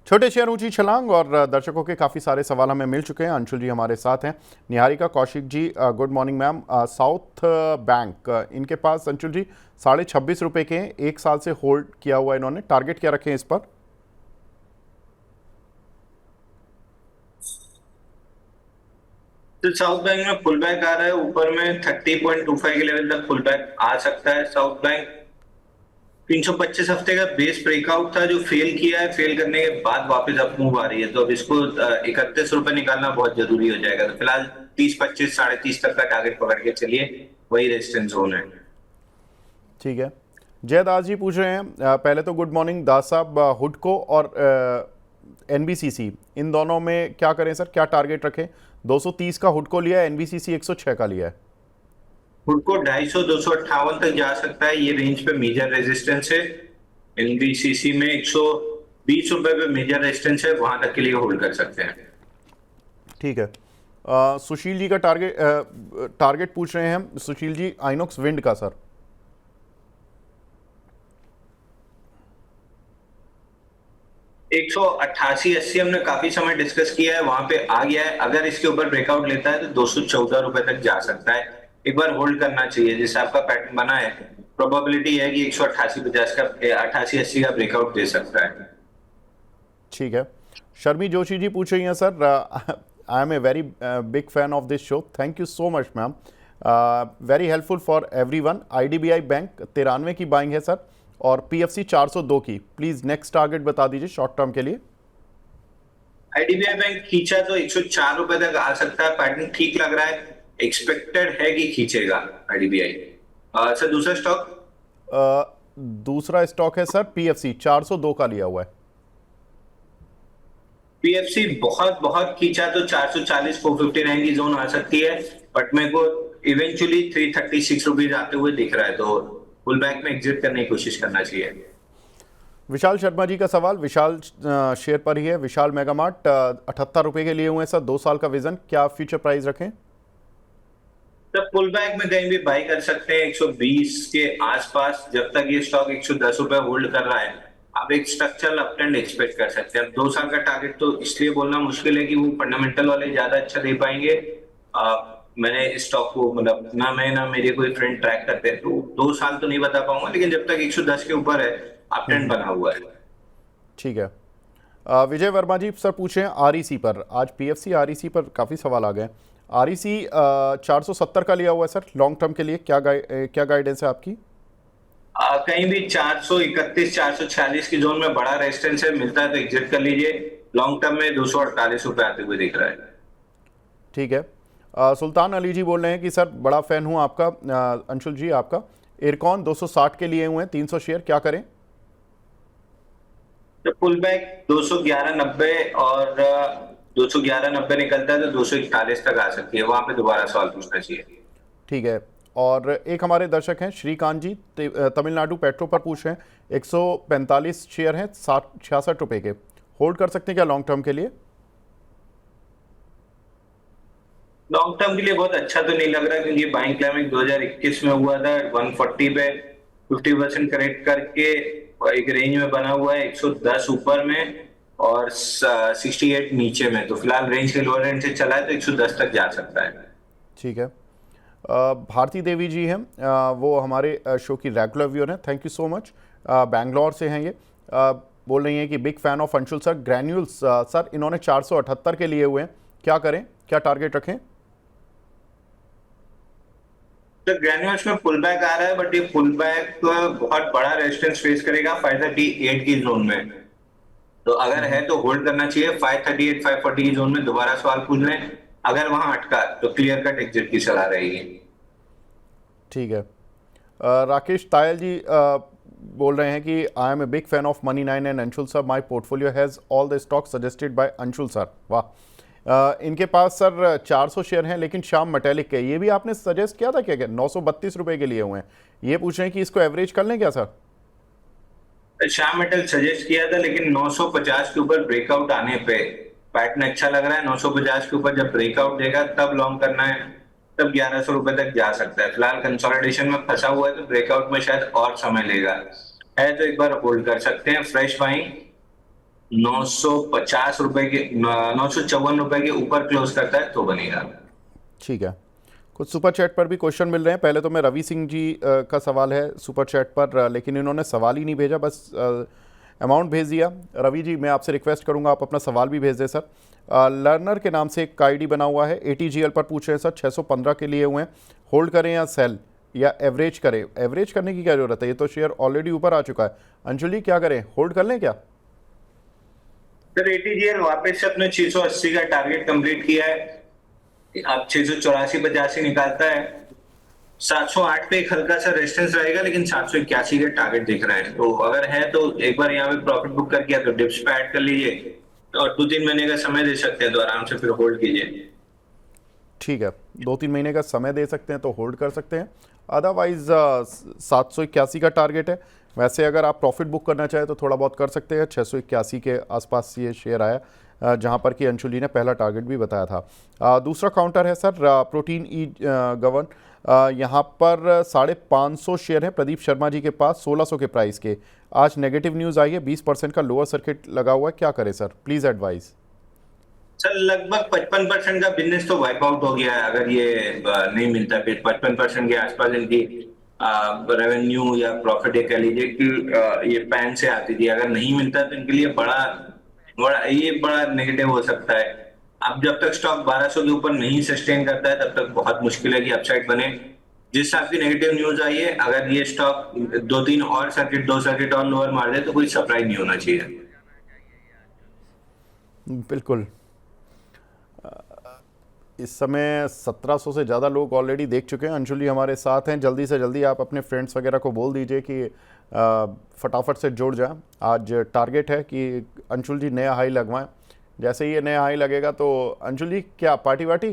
छोटे शेयर ऊंची छलांग और दर्शकों के काफ़ी सारे सवाल हमें मिल चुके हैं। अंशुल जी हमारे साथ हैं। Niharika Kaushik ji, good morning ma'am. South bank, इनके पास अंशुल जी ₹26.5 के हैं, 1 साल से होल्ड किया हुआ इन्होंने। टारगेट क्या रखें इस पर? तो साउथ बैंक में पुल बैक आ रहा है, ऊपर में 30.25 के लेवल तक पुल बैक आ सकता है। साउथ बैंक 325 हफ्ते का बेस ब्रेकआउट था जो फेल किया है। फेल करने के बाद वापस अप मूव आ रही है, तो अब इसको 31 रुपए निकालना बहुत जरूरी हो जाएगा। तो फिलहाल 30-25, 30.5 तक का टारगेट पकड़ के चलिए, वही रेजिस्टेंस जोन है। ठीक है। जयदास जी पूछ रहे हैं, पहले तो गुड मॉर्निंग दास साहब। हुडको और एनबीसीसी, इन दोनों में क्या करें सर, क्या टारगेट रखें? 230 का हुडको लिया है, एनबीसीसी 106 का लिया है। फुट को 250, 258 तक जा सकता है, ये रेंज पे मेजर रेजिस्टेंस है। एनबीसीसी में 120 रुपए पे मेजर रेजिस्टेंस है, वहां तक के लिए होल्ड कर सकते हैं। ठीक है। सुशील जी का टारगेट पूछ रहे हैं हम। सुशील जी, आइनॉक्स विंड का सर। 188-80 हमने काफी समय डिस्कस किया है, वहां पे आ गया है। अगर इसके ऊपर ब्रेकआउट लेता है तो 214 रुपए तक जा सकता है। एक बार होल्ड करना चाहिए, जैसे आपका पैटर्न बना है। प्रोबेबिलिटी है कि 188-50 का 88-80 का ब्रेकआउट दे सकता है। ठीक है। शर्मी जोशी जी पूछ रही हैं sir, I am a very big fan of this show, thank you so much ma'am, very helpful for everyone. IDBI bank 93 की बाइंग है सर, और पीएफसी 402 की। प्लीज नेक्स्ट टारगेट बता दीजिए शॉर्ट टर्म के लिए। आईडीबीआई बैंक खींचा तो 104 रुपए तक आ सकता है, पैटर्न ठीक लग रहा है। एक्सपेक्टेड है कि खींचेगा आईडीबीआई। सर दूसरा स्टॉक? दूसरा स्टॉक है सर पीएफसी, 402 का लिया हुआ है। पीएफसी बहुत बहुत खींचा तो 440, 459 की जोन आ सकती है, बट मेरे को इवेंचुअली 336 रुपीज आते हुए दिख रहा है, तो पुल बैक में एग्जिट करने की कोशिश करना चाहिए। विशाल शर्मा जी का सवाल, विशाल शेयर पर ही है। विशाल मेगामार्ट 78 रुपये के लिए हुए हैं सर, 2 साल का विजन, क्या फ्यूचर प्राइस रखें? तो पुल बैक में कहीं भी बाई कर सकते हैं 120 के आसपास। जब तक ये स्टॉक 110 रुपए होल्ड कर रहा है, आप एक स्ट्रक्चरल अप ट्रेंड एक्सपेक्ट कर सकते हैं। अब 2 साल का टारगेट तो इसलिए बोलना मुश्किल है कि वो फंडामेंटल वाले ज्यादा अच्छा दे पाएंगे। मैंने इस स्टॉक को, मतलब ना मैं ना मेरे कोई फ्रेंड ट्रैक करते हैं, तो 2 साल तो नहीं बता पाऊंगा, लेकिन जब तक 110 के ऊपर है, अप ट्रेंड बना हुआ है। ठीक है। विजय वर्मा जी सर पूछे हैं आरईसी पर। आज पीएफसी आरईसी पर काफ़ी सवाल आ गए। आरईसी 470 का लिया हुआ है सर, लॉन्ग टर्म के लिए क्या गाइडेंस है आपकी? कहीं भी 431, 446 की जोन में बड़ा रेजिस्टेंस है, मिलता है तो एग्जिट कर लीजिए। लॉन्ग टर्म में 248 रुपए आते हुए दिख रहा है। ठीक है। सुल्तान अली जी बोल रहे हैं कि सर बड़ा फैन हूं आपका, अंशुल जी आपका। एरकॉन 260 के लिए हुए हैं, 300 शेयर, क्या करें? तो पुल बैक 211.90, और 211.90 निकलता है तो 241 तक आ सकती है, वहां पे दोबारा सवाल पूछना चाहिए। ठीक है। और एक हमारे दर्शक हैं श्रीकांत जी, तमिलनाडु पेट्रो पर पूछ रहे हैं। 145 शेयर हैं, 66 रुपये के। होल्ड कर सकते हैं क्या लॉन्ग टर्म के लिए? लॉन्ग टर्म के लिए बहुत अच्छा तो नहीं लग रहा, क्योंकि बाइंग क्लाइमेक्स 2021 में हुआ था 140 पे, 50% करेक्ट करके एक रेंज में बना हुआ है, 110 ऊपर में और 68 नीचे में। तो फिलहाल रेंज के लोअर एंड से चला है तो 110 तक जा सकता है। ठीक है। भारती देवी जी हैं, वो हमारे शो की रेगुलर व्यूअर हैं, thank you so much. Bangalore से हैं ये। बोल रही हैं कि big fan of Anshul sir. Granules sir इन्होंने 478 के लिए हुए हैं, क्या करें, क्या टारगेट रखें? तो ग्रेन्यूल्स में पुल बैक आ रहा है, बट ये पुल बैक बहुत बड़ा रेजिस्टेंस फेस करेगा 538 की जोन में। तो अगर है तो होल्ड करना चाहिए। 538, 540 की जोन में दोबारा सवाल पूछ लें, अगर वहां अटका तो क्लियर कट एग्जिट की सलाह रहेगी। ठीक है। राकेश तायल जी बोल रहे हैं कि I am a big fan of money 9 and Anshul sir, my portfolio has all the stock suggested by Anshul sir. वाह। इनके पास सर 400 शेयर हैं, लेकिन श्याम मेटेलिक के, ये भी आपने सजेस्ट किया था क्या? 932 रुपये के लिए हुए हैं। ये पूछ रहे हैं कि इसको एवरेज कर लें क्या सर? श्याम मेटल सजेस्ट किया था, लेकिन 950 के ऊपर ब्रेकआउट आने पे पैटर्न अच्छा लग रहा है। 950 के ऊपर जब ब्रेकआउट देगा तब लॉन्ग करना है, तब 1100 रुपए तक जा सकता है। फिलहाल कंसोलिडेशन में फंसा हुआ है, तो ब्रेकआउट में शायद और समय लेगा। है तो एक बार होल्ड कर सकते हैं, फ्रेश बाइंग ₹950 के 954 के ऊपर क्लोज करता है तो बनेगा। ठीक है, कुछ सुपर चैट पर भी क्वेश्चन मिल रहे हैं। पहले तो मैं रवि सिंह जी का सवाल है सुपर चैट पर, लेकिन इन्होंने सवाल ही नहीं भेजा, बस अमाउंट भेज दिया। रवि जी, मैं आपसे रिक्वेस्ट करूंगा आप अपना सवाल भी भेज दें सर। लर्नर के नाम से एक आईडी बना हुआ है, ATGL पर पूछ रहे हैं सर, 615 के लिए हुए हैं, होल्ड करें या सेल या एवरेज करें? एवरेज करने की क्या जरूरत है, ये तो शेयर ऑलरेडी ऊपर आ चुका है। अंशुल जी, क्या करें, होल्ड कर लें क्या? सर ATGL वापस से अपने 680 का टारगेट कंप्लीट किया है, अब 684-85 निकालता है। 708 पे एक हल्का सा रेजिस्टेंस रहेगा, लेकिन 781 का टारगेट दिख रहा है, तो अगर है तो एक बार यहाँ पे प्रॉफिट बुक करके या तो डिप्स पे ऐड कर लीजिए, और 2-3 महीने का समय दे सकते हैं तो आराम से फिर होल्ड कीजिए। ठीक है, 2-3 महीने का समय दे सकते हैं तो होल्ड कर सकते हैं, अदरवाइज 781 का टारगेट है। वैसे अगर आप प्रॉफिट बुक करना चाहें तो थोड़ा बहुत कर सकते हैं। 681 के आसपास ये शेयर आया, जहां पर कि अंशुली ने पहला टारगेट भी बताया था। दूसरा काउंटर है सर प्रोटीन ई गवर्न, यहाँ पर 550 शेयर हैं प्रदीप शर्मा जी के पास, 1600 के प्राइस के। आज नेगेटिव न्यूज़ आई है, 20% का लोअर सर्किट लगा हुआ है, क्या करें सर, प्लीज़ एडवाइस। सर लगभग 55% का बिजनेस तो वाइप आउट हो गया है, अगर ये नहीं मिलता फिर 55% के आसपास इनकी रेवेन्यू या प्रॉफिट ये कह लीजिए कि ये पैन से आती थी, अगर नहीं मिलता तो इनके लिए बड़ा बड़ा नेगेटिव हो सकता है। अब जब तक स्टॉक 1200 के ऊपर नहीं सस्टेन करता है तब तक बहुत मुश्किल है कि अपसाइड बने। जिस हिसाब की नेगेटिव न्यूज आई है, अगर ये स्टॉक 2-3 और सर्किट 2 सर्किट और लोअर मार दे तो कोई सरप्राइज नहीं होना चाहिए। बिल्कुल, इस समय 1700 से ज़्यादा लोग ऑलरेडी देख चुके हैं। अंशुली हमारे साथ हैं, जल्दी से जल्दी आप अपने फ्रेंड्स वगैरह को बोल दीजिए कि फटाफट से जुड़ जाएं। आज टारगेट है कि अंशुल जी नया हाई लगवाएं, जैसे ही ये नया हाई लगेगा तो अंशुल जी क्या पार्टी वार्टी?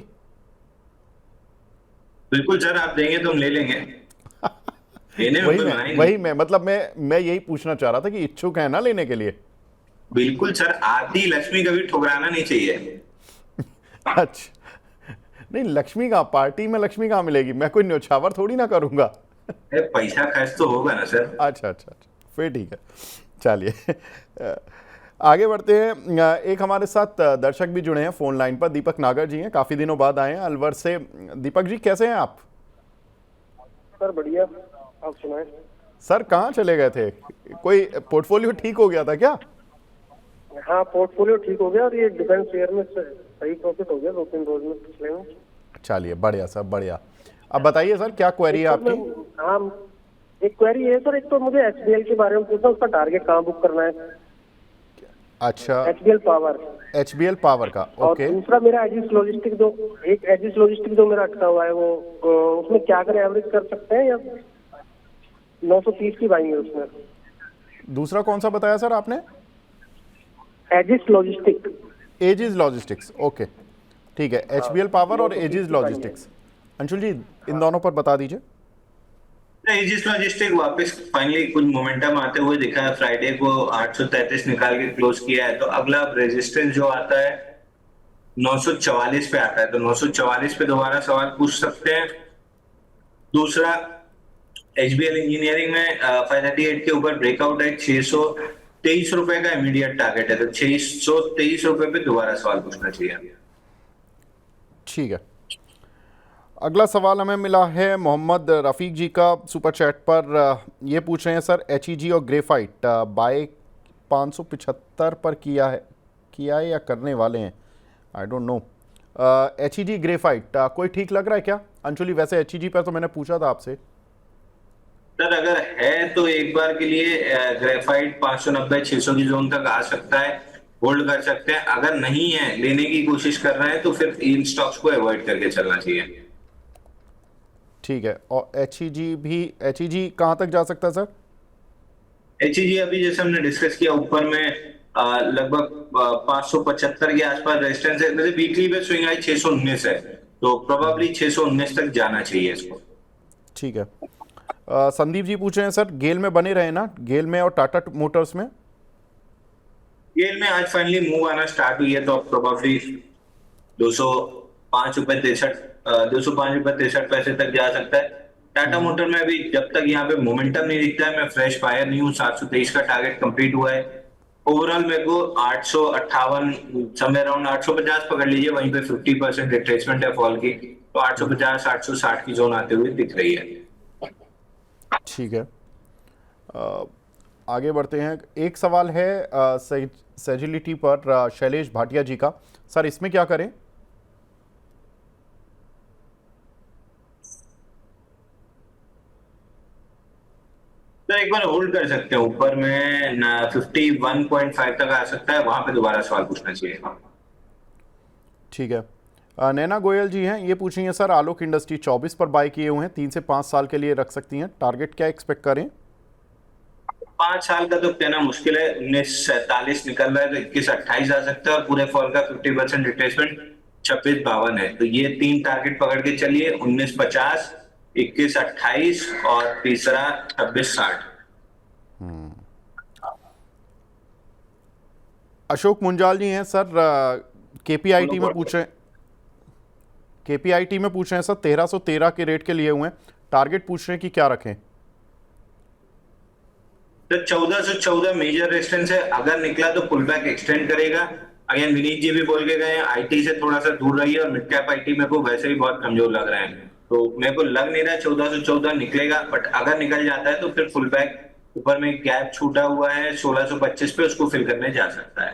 बिल्कुल सर, आप देंगे तो हम ले लेंगे, लेने में कोई मना ही नहीं। वही मैं मतलब मैं यही पूछना चाह रहा था कि इच्छुक है ना लेने के लिए? बिल्कुल सर, आती लक्ष्मी कभी ठुकराना नहीं चाहिए। अच्छा, नहीं लक्ष्मी कहाँ, पार्टी में लक्ष्मी कहाँ मिलेगी, मैं कोई न्योछावर थोड़ी ना करूंगा। अरे पैसा खर्च तो होगा ना सर। अच्छा अच्छा अच्छा, फिर ठीक है, चलिए आगे बढ़ते हैं। एक हमारे साथ दर्शक भी जुड़े हैं फोन लाइन पर, दीपक नागर जी हैं, काफ़ी दिनों बाद आए हैं अलवर से। दीपक जी कैसे हैं आप? सर बढ़िया, आप सुनाएं। सर कहाँ चले गए थे, कोई पोर्टफोलियो ठीक हो गया था क्या? हाँ, पोर्टफोलियो ठीक हो गया और ये डिफेंस शेयर में सही प्रॉफिट हो गया 2-3 रोज में पिछले में। चलिए बढ़िया सर, बढ़िया। अब बताइए सर क्या क्वेरी है आपकी? हाँ, एक क्वेरी है सर, एक तो मुझे HBL के बारे में पूछना, उसका टारगेट कहाँ बुक करना है? अच्छा, HBL पावर। HBL पावर का, और ओके। दूसरा मेरा एजिस लॉजिस्टिक जो मेरा अटका हुआ है वो उसमें क्या करें, एवरेज कर सकते हैं या 930 की बाइंग है उसमें? दूसरा कौन सा बताया सर आपने? Aegis logistic. Aegis logistics, okay ठीक है। HBL पावर और एजिस लॉजिस्टिक्स, अंशुल जी इन दोनों पर बता दीजिए। एजिस लॉजिस्टिक वापस फाइनली कुछ मोमेंटम आते हुए दिखा है, फ्राइडे को 833 निकाल के क्लोज किया है, तो अगला रेजिस्टेंस जो आता है 944 पे आता है, तो 944 पे दोबारा सवाल पूछ सकते हैं। दूसरा, HBL इंजीनियरिंग में 538 के ऊपर ब्रेकआउट है, 623 रुपए का इमीडिएट टारगेट है, तो 623 रुपए पे दोबारा सवाल पूछना चाहिए। ठीक है, अगला सवाल हमें मिला है मोहम्मद रफ़ीक जी का सुपर चैट पर। ये पूछ रहे हैं सर HEG और ग्रेफाइट बाय 575 पर किया है या करने वाले हैं, I don't know. HEG graphite कोई ठीक लग रहा है क्या अंशुली? वैसे HEG पर तो मैंने पूछा था आपसे। सर अगर है तो एक बार के लिए ग्रेफाइट 590-600 की जोन तक आ सकता है, होल्ड कर सकते हैं। अगर नहीं है, लेने की कोशिश कर रहे हैं तो फिर इन स्टॉक्स को अवॉइड करके चलना चाहिए। ठीक है, और HEG कहाँ तक जा सकता है सर? HEG अभी जैसे हमने डिस्कस किया, ऊपर में लगभग 575 के आसपास रेजिस्टेंस है, वैसे वीकली पे स्विंग आई 619 है, तो प्रोबेबली 619 तक जाना चाहिए इसको। ठीक है, संदीप जी पूछ रहे हैं सर गेल में बने रहे ना, गेल में और टाटा मोटर्स में? गेल में आज फाइनली मूव आना स्टार्ट हुई है, तो प्रोबेबली 205 रुपए 63 तक जा सकता है। टाटा मोटर में अभी जब तक यहाँ पे मोमेंटम नहीं दिखता है, मैं फ्रेश बायर नहीं हूँ। 723 का टारगेट कंप्लीट हुआ है, ओवरऑल मेरे को 858 समवेयर अराउंड 850 पकड़ लीजिए, वहीं पे 50% रिट्रेसमेंट है फॉल की, तो 850 860 की जोन आते हुए दिख रही है। ठीक है, आगे बढ़ते हैं। एक सवाल है सेजिलिटी पर शैलेश भाटिया जी का। सर इसमें क्या करें? तो एक बार होल्ड कर सकते हैं, ऊपर में 51.5 तक आ सकता है, वहां पे दोबारा सवाल पूछना चाहिए। ठीक है, नैना गोयल जी हैं, ये पूछ रही हैं सर, आलोक इंडस्ट्री 24 पर बाय किए हुए हैं, 3 से 5 साल के लिए रख सकती हैं, टारगेट क्या एक्सपेक्ट करें? 5 साल का तो कहना मुश्किल है, 1947 निकल रहा है तो 21-28 आ सकता है, और पूरे फॉल का 50% रिट्रेसमेंट 26-52 है, तो ये 3 टारगेट पकड़ के चलिए, 1950, 21-28 और तीसरा 26-60। अशोक मुंजाल जी हैं सर, केपीआईटी में पूछ रहे हैं, केपीआईटी में पूछ रहे हैं सर, 1313 के रेट के लिए हुए हैं, टारगेट पूछ रहे हैं कि क्या रखें? तो 1414 मेजर रेजिस्टेंस है, अगर निकला तो पुल बैक एक्सटेंड करेगा। अगेन विनीत जी भी बोल के गए हैं, आईटी से थोड़ा सा दूर रहिए, और मिड कैप आईटी मेरे को वैसे भी बहुत कमजोर लग रहे हैं, तो मेरे को लग नहीं रहा 1414 निकलेगा, बट अगर निकल जाता है तो फिर फुल बैक ऊपर में गैप छूटा हुआ है 1625 पे, उसको फिल करने जा सकता है।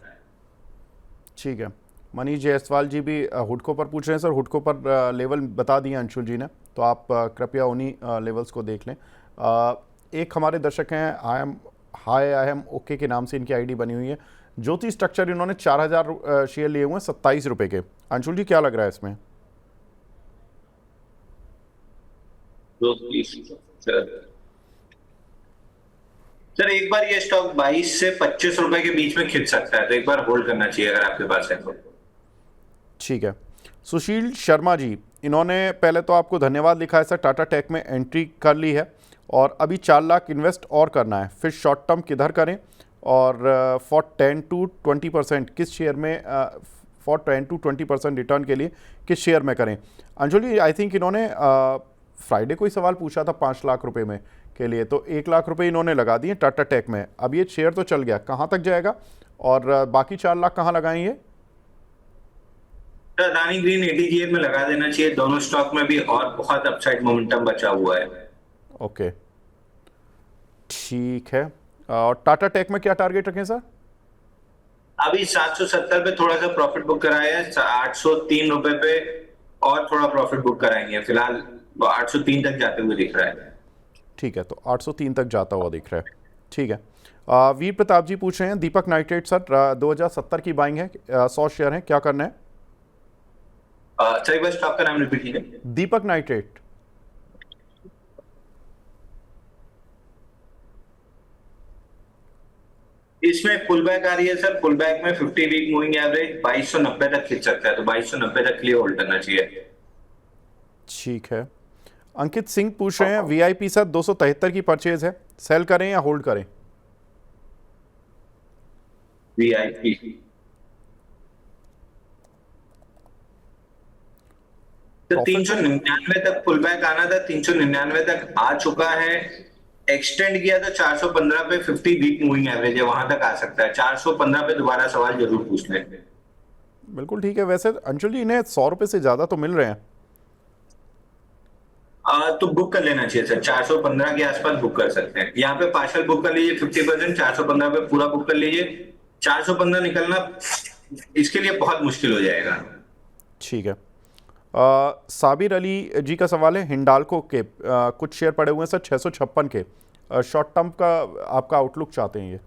ठीक है, मनीष जायसवाल जी भी हुडको पर पूछ रहे हैं सर, हुडको पर लेवल बता दिए अंशुल जी ने, तो आप कृपया उन्हीं लेवल्स को देख लें। एक हमारे दर्शक हैं, आई एम ओके के नाम से इनकी आईडी बनी हुई है, ज्योति स्ट्रक्चर, इन्होंने 4000 शेयर लिए हुए हैं 27 रुपए के। अंशुल जी क्या लग रहा है इसमें? सर एक बार ये स्टॉक 22 से 25 रुपए के बीच में खिंच सकता है, तो एक बार होल्ड करना चाहिए अगर आपके पास है तो। ठीक है, सुशील शर्मा जी, इन्होंने पहले तो आपको धन्यवाद लिखा है सर, टाटा टेक में एंट्री कर ली है और अभी 4 लाख इन्वेस्ट और करना है, फिर शॉर्ट टर्म किधर करें, और फॉर 10 to 20% किस शेयर में, फॉर 10 to 20% रिटर्न के लिए किस शेयर में करें? अंजलि आई थिंक इन्होंने फ्राइडे को ही सवाल पूछा था 5 लाख रुपए में के लिए, तो 1 लाख रुपए इन्होंने लगा दिए टाटा टेक में, अब ये शेयर तो चल गया, कहाँ तक जाएगा और बाकी 4 लाख कहाँ लगाएंगे? रानी ग्रीन एडीजीए में लगा देना चाहिए, दोनों स्टॉक में भी और बहुत अपसाइड मोमेंटम बचा हुआ है। ओके, ठीक है, और टाटा टेक में क्या टारगेट रखें सर? अभी 770 पे थोड़ा सा प्रॉफिट बुक कराया है, 803 रुपए पे और थोड़ा प्रॉफिट बुक कराएंगे, फिलहाल 803 तक जाते हुए दिख रहा है। ठीक है, तो 803 तक जाता हुआ दिख रहा है। ठीक है, वीर प्रताप जी पूछ रहे हैं, दीपक नाइट्रेट सर 2070 की बाइंग है, 100 शेयर है, क्या करना है? सर एक बार स्टॉक का नाम रिपीट कीजिए। दीपक नाइट्रेट। इसमें पुल बैक आ रही है सर, पुल बैक में 50 वीक मूविंग एवरेज 2290 तक खिंच सकता है, तो 2290 तक के लिए होल्ड करना चाहिए। ठीक है, अंकित सिंह पूछ रहे हैं, वीआईपी सर 273 की परचेज है, सेल करें या होल्ड करें? वीआईपी तो 399 तक पुल बैक आना था, 399 तक आ चुका है, एक्सटेंड किया तो 415 पे 50 वीक मूविंग एवरेज है, वहां तक आ सकता है, 415 पे दोबारा सवाल जरूर पूछ लें। बिल्कुल ठीक है, वैसे अंशुल जी इन्हें 100 रुपए से ज्यादा तो मिल रहे हैं। तो बुक कर लेना चाहिए सर, 415 के आसपास बुक कर सकते हैं, यहाँ पे पार्शल बुक कर लीजिए 50%, 415 पे पूरा बुक कर लीजिए, 415 निकलना इसके लिए बहुत मुश्किल हो जाएगा। ठीक है, साबिर अली जी का सवाल है, हिंडाल्को के कुछ शेयर पड़े हुए हैं सर 656 के, शॉर्ट टर्म का आपका आउटलुक चाहते हैं ये।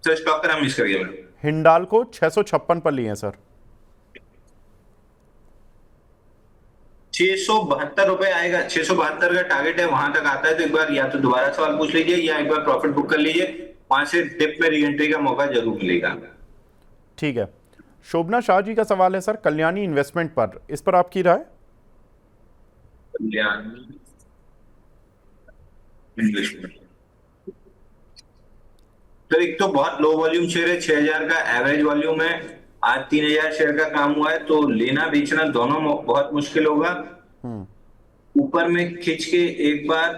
सर स्टॉक का नाम मिस करिए मैडम। हिंडाल्को 656 पर लिए हैं सर। 672 रुपए आएगा, 672 का टारगेट है, वहां तक आता है तो एक बार या तो दोबारा सवाल पूछ लीजिए या एक बार प्रॉफिट बुक कर लीजिए, वहां से डिप में री एंट्री का मौका जरूर मिलेगा। ठीक है, शोभना शाह जी का सवाल है सर, कल्याणी इन्वेस्टमेंट पर, इस पर आपकी राय? सर एक तो बहुत लो वॉल्यूम शेयर है, 6000 का एवरेज वॉल्यूम है, आज 3000 शेयर का काम हुआ है, तो लेना बेचना दोनों बहुत मुश्किल होगा। ऊपर में खिंच के एक बार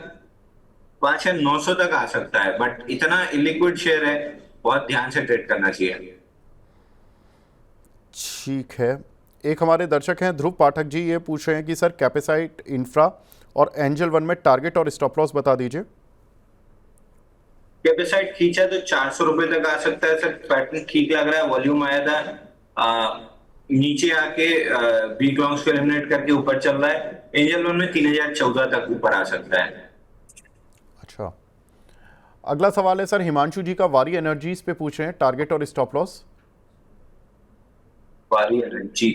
5 या 900 तक आ सकता है, बट इतना इलिक्विड शेयर है, बहुत ध्यान से ट्रेड करना चाहिए। ठीक है। एक हमारे दर्शक हैं ध्रुव पाठक जी, ये पूछ रहे हैं कि सर कैपेसाइट इंफ्रा और एंजल वन में टारगेट और स्टॉप लॉस बता दीजिए। कैपेसाइट खींचा तो 400 रुपए तक आ सकता है सर, पैटर्न ठीक लग रहा है, वॉल्यूम आया था, नीचे आके वीक लॉन्ग्स को एलिमिनेट करके ऊपर चल रहा है। एंजल वन में 3014 तक ऊपर आ सकता है। अच्छा, अगला सवाल है सर हिमांशु जी का, वारी एनर्जीज पे पूछ रहे हैं टारगेट और स्टॉप लॉस। वारी एनर्जी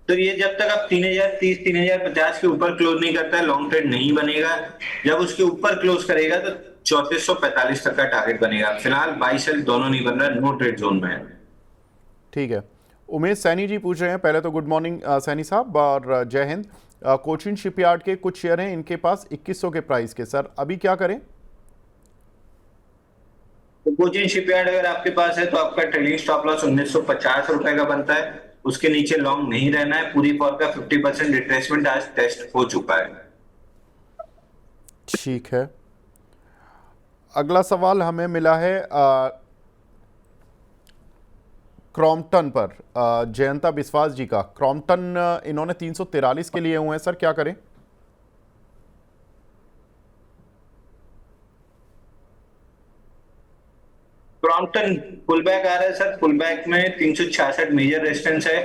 तो ये जब तक आप 3030 3050 के ऊपर क्लोज नहीं करता है, लॉन्ग ट्रेड नहीं बनेगा। जब उसके ऊपर क्लोज करेगा तो 3445 तक का टारगेट बनेगा। फिलहाल बाई सेल दोनों नहीं बन रहा, नो ट्रेड जोन में है। ठीक है। उमेश सैनी जी पूछ रहे हैं, पहले तो गुड मॉर्निंग सैनी साहब और जय हिंद। कोचिन शिपयार्ड के कुछ शेयर हैं इनके पास 2100 के प्राइस के, सर अभी क्या करें? तो कोचिन शिपयार्ड अगर आपके पास है तो आपका ट्रेलिंग स्टॉप लॉस 1950 रुपए का बनता है, उसके नीचे लॉन्ग नहीं रहना है। पूरी फॉल का 50% रिट्रेसमेंट आज टेस्ट हो चुका है। ठीक है। अगला सवाल हमें मिला है क्रॉम्पटन पर, जयंता विश्वास जी का। क्रॉम्पटन इन्होंने 343 के लिए हुए हैं, सर क्या करें? क्रॉम्पटन पुल बैक आ रहा है सर, पुल बैक में 366 मेजर रेजिस्टेंस है।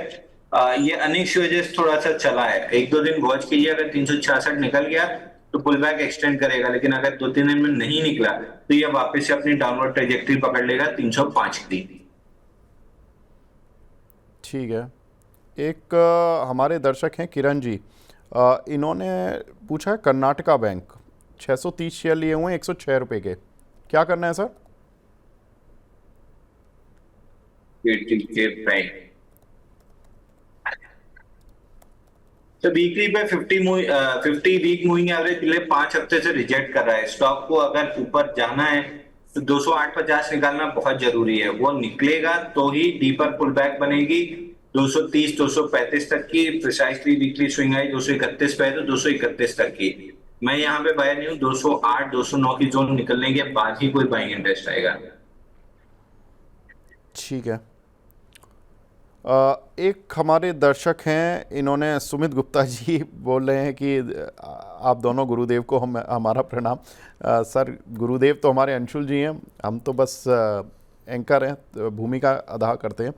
ये अनिक्स वजह से थोड़ा सा चला है, एक दो दिन वॉच कीजिए, अगर 366 निकल गया तो पुल बैक एक्सटेंड करेगा, लेकिन अगर 2-3 दिन में नहीं निकला तो ये वापस से अपनी डाउनवर्ड ट्रेजेक्टरी पकड़ लेगा 305 की। ठीक है। एक हमारे दर्शक हैं किरण जी, इन्होंने पूछा है कर्नाटका बैंक, 630 शेयर लिए हुए हैं 106 रुपए के, क्या करना है सर? के प्राइम तो वीकली पे 50 वीक मूविंग एवरेज पिछले 5 हफ्ते से रिजेक्ट कर रहा है। स्टॉक को अगर ऊपर जाना है तो 208.50 निकालना बहुत जरूरी है, वो निकलेगा तो ही डीपर पुल बैक बनेगी। 230 235 तक की प्रिसाइसली वीकली स्विंग आई, 231 पे है तो 231 तक की। मैं यहाँ पे बाय नहीं हूँ, 208 209 की जोन निकलने के बाद ही कोई बाइंग इंटरेस्ट आएगा। ठीक है। एक हमारे दर्शक हैं, इन्होंने सुमित गुप्ता जी बोल रहे हैं कि आप दोनों गुरुदेव को हमारा प्रणाम। सर गुरुदेव तो हमारे अंशुल जी हैं, हम तो बस एंकर हैं, तो भूमिका अदा करते हैं।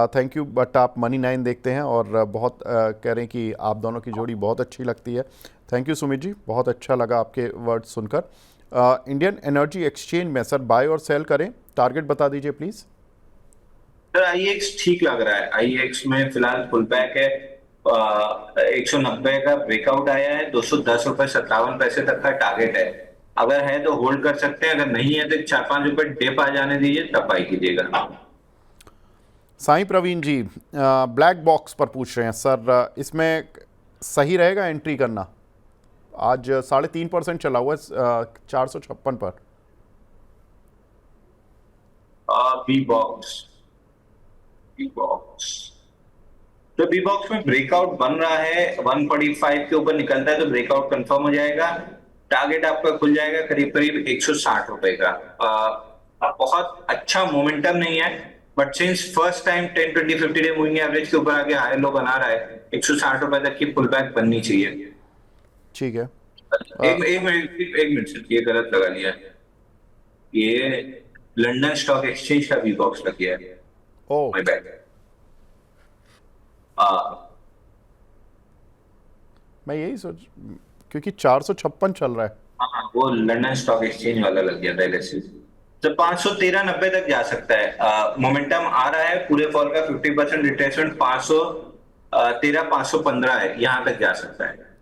थैंक यू, बट आप मनी 9 देखते हैं और बहुत कह रहे हैं कि आप दोनों की जोड़ी बहुत अच्छी लगती है। थैंक यू सुमित जी, बहुत अच्छा लगा आपके वर्ड सुनकर। इंडियन एनर्जी एक्सचेंज में सर बाय और सेल करें, टारगेट बता दीजिए प्लीज़। सर आईएक्स ठीक लग रहा है, आईएक्स में फिलहाल पुल बैक है। 190 का ब्रेकआउट आया है, 210 रुपए 57 पैसे तक का टारगेट है। अगर है तो होल्ड कर सकते हैं, अगर नहीं है तो 4-5 रुपए डिप आ जाने दीजिए, तब बाई कीजिएगा। साईं प्रवीण जी ब्लैक बॉक्स पर पूछ रहे हैं, सर इसमें सही रहेगा एंट्री करना? आज 3.5% चला हुआ है 456 पर। बी बॉक्स तो बी बॉक्स में ब्रेकआउट बन रहा है, 145 के ऊपर निकलता है तो ब्रेकआउट कंफर्म हो जाएगा। टारगेट आपका खुल जाएगा करीब करीब 160 रुपए का। बहुत अच्छा मोमेंटम नहीं है, but since first time 10 20 50 day moving average के ऊपर आगे हाई लो बना रहा है, 160 रुपए तक की पुल बैक बननी चाहिए। ठीक है। एक मिनट सर, ये गलत लगा लिया है, ये लंदन स्टॉक एक्सचेंज का बी बॉक्स लग गया है। Oh my bad. मैं यही सोच, क्योंकि 456 चल रहा है। हाँ, वो लंदन स्टॉक एक्सचेंज वाला लग गया था एलएससी। तो 513.90 तक जा सकता है। मोमेंटम आ रहा है, पूरे फॉल का 50% रिट्रेसमेंट 513 515 है, यहां तक जा सकता है।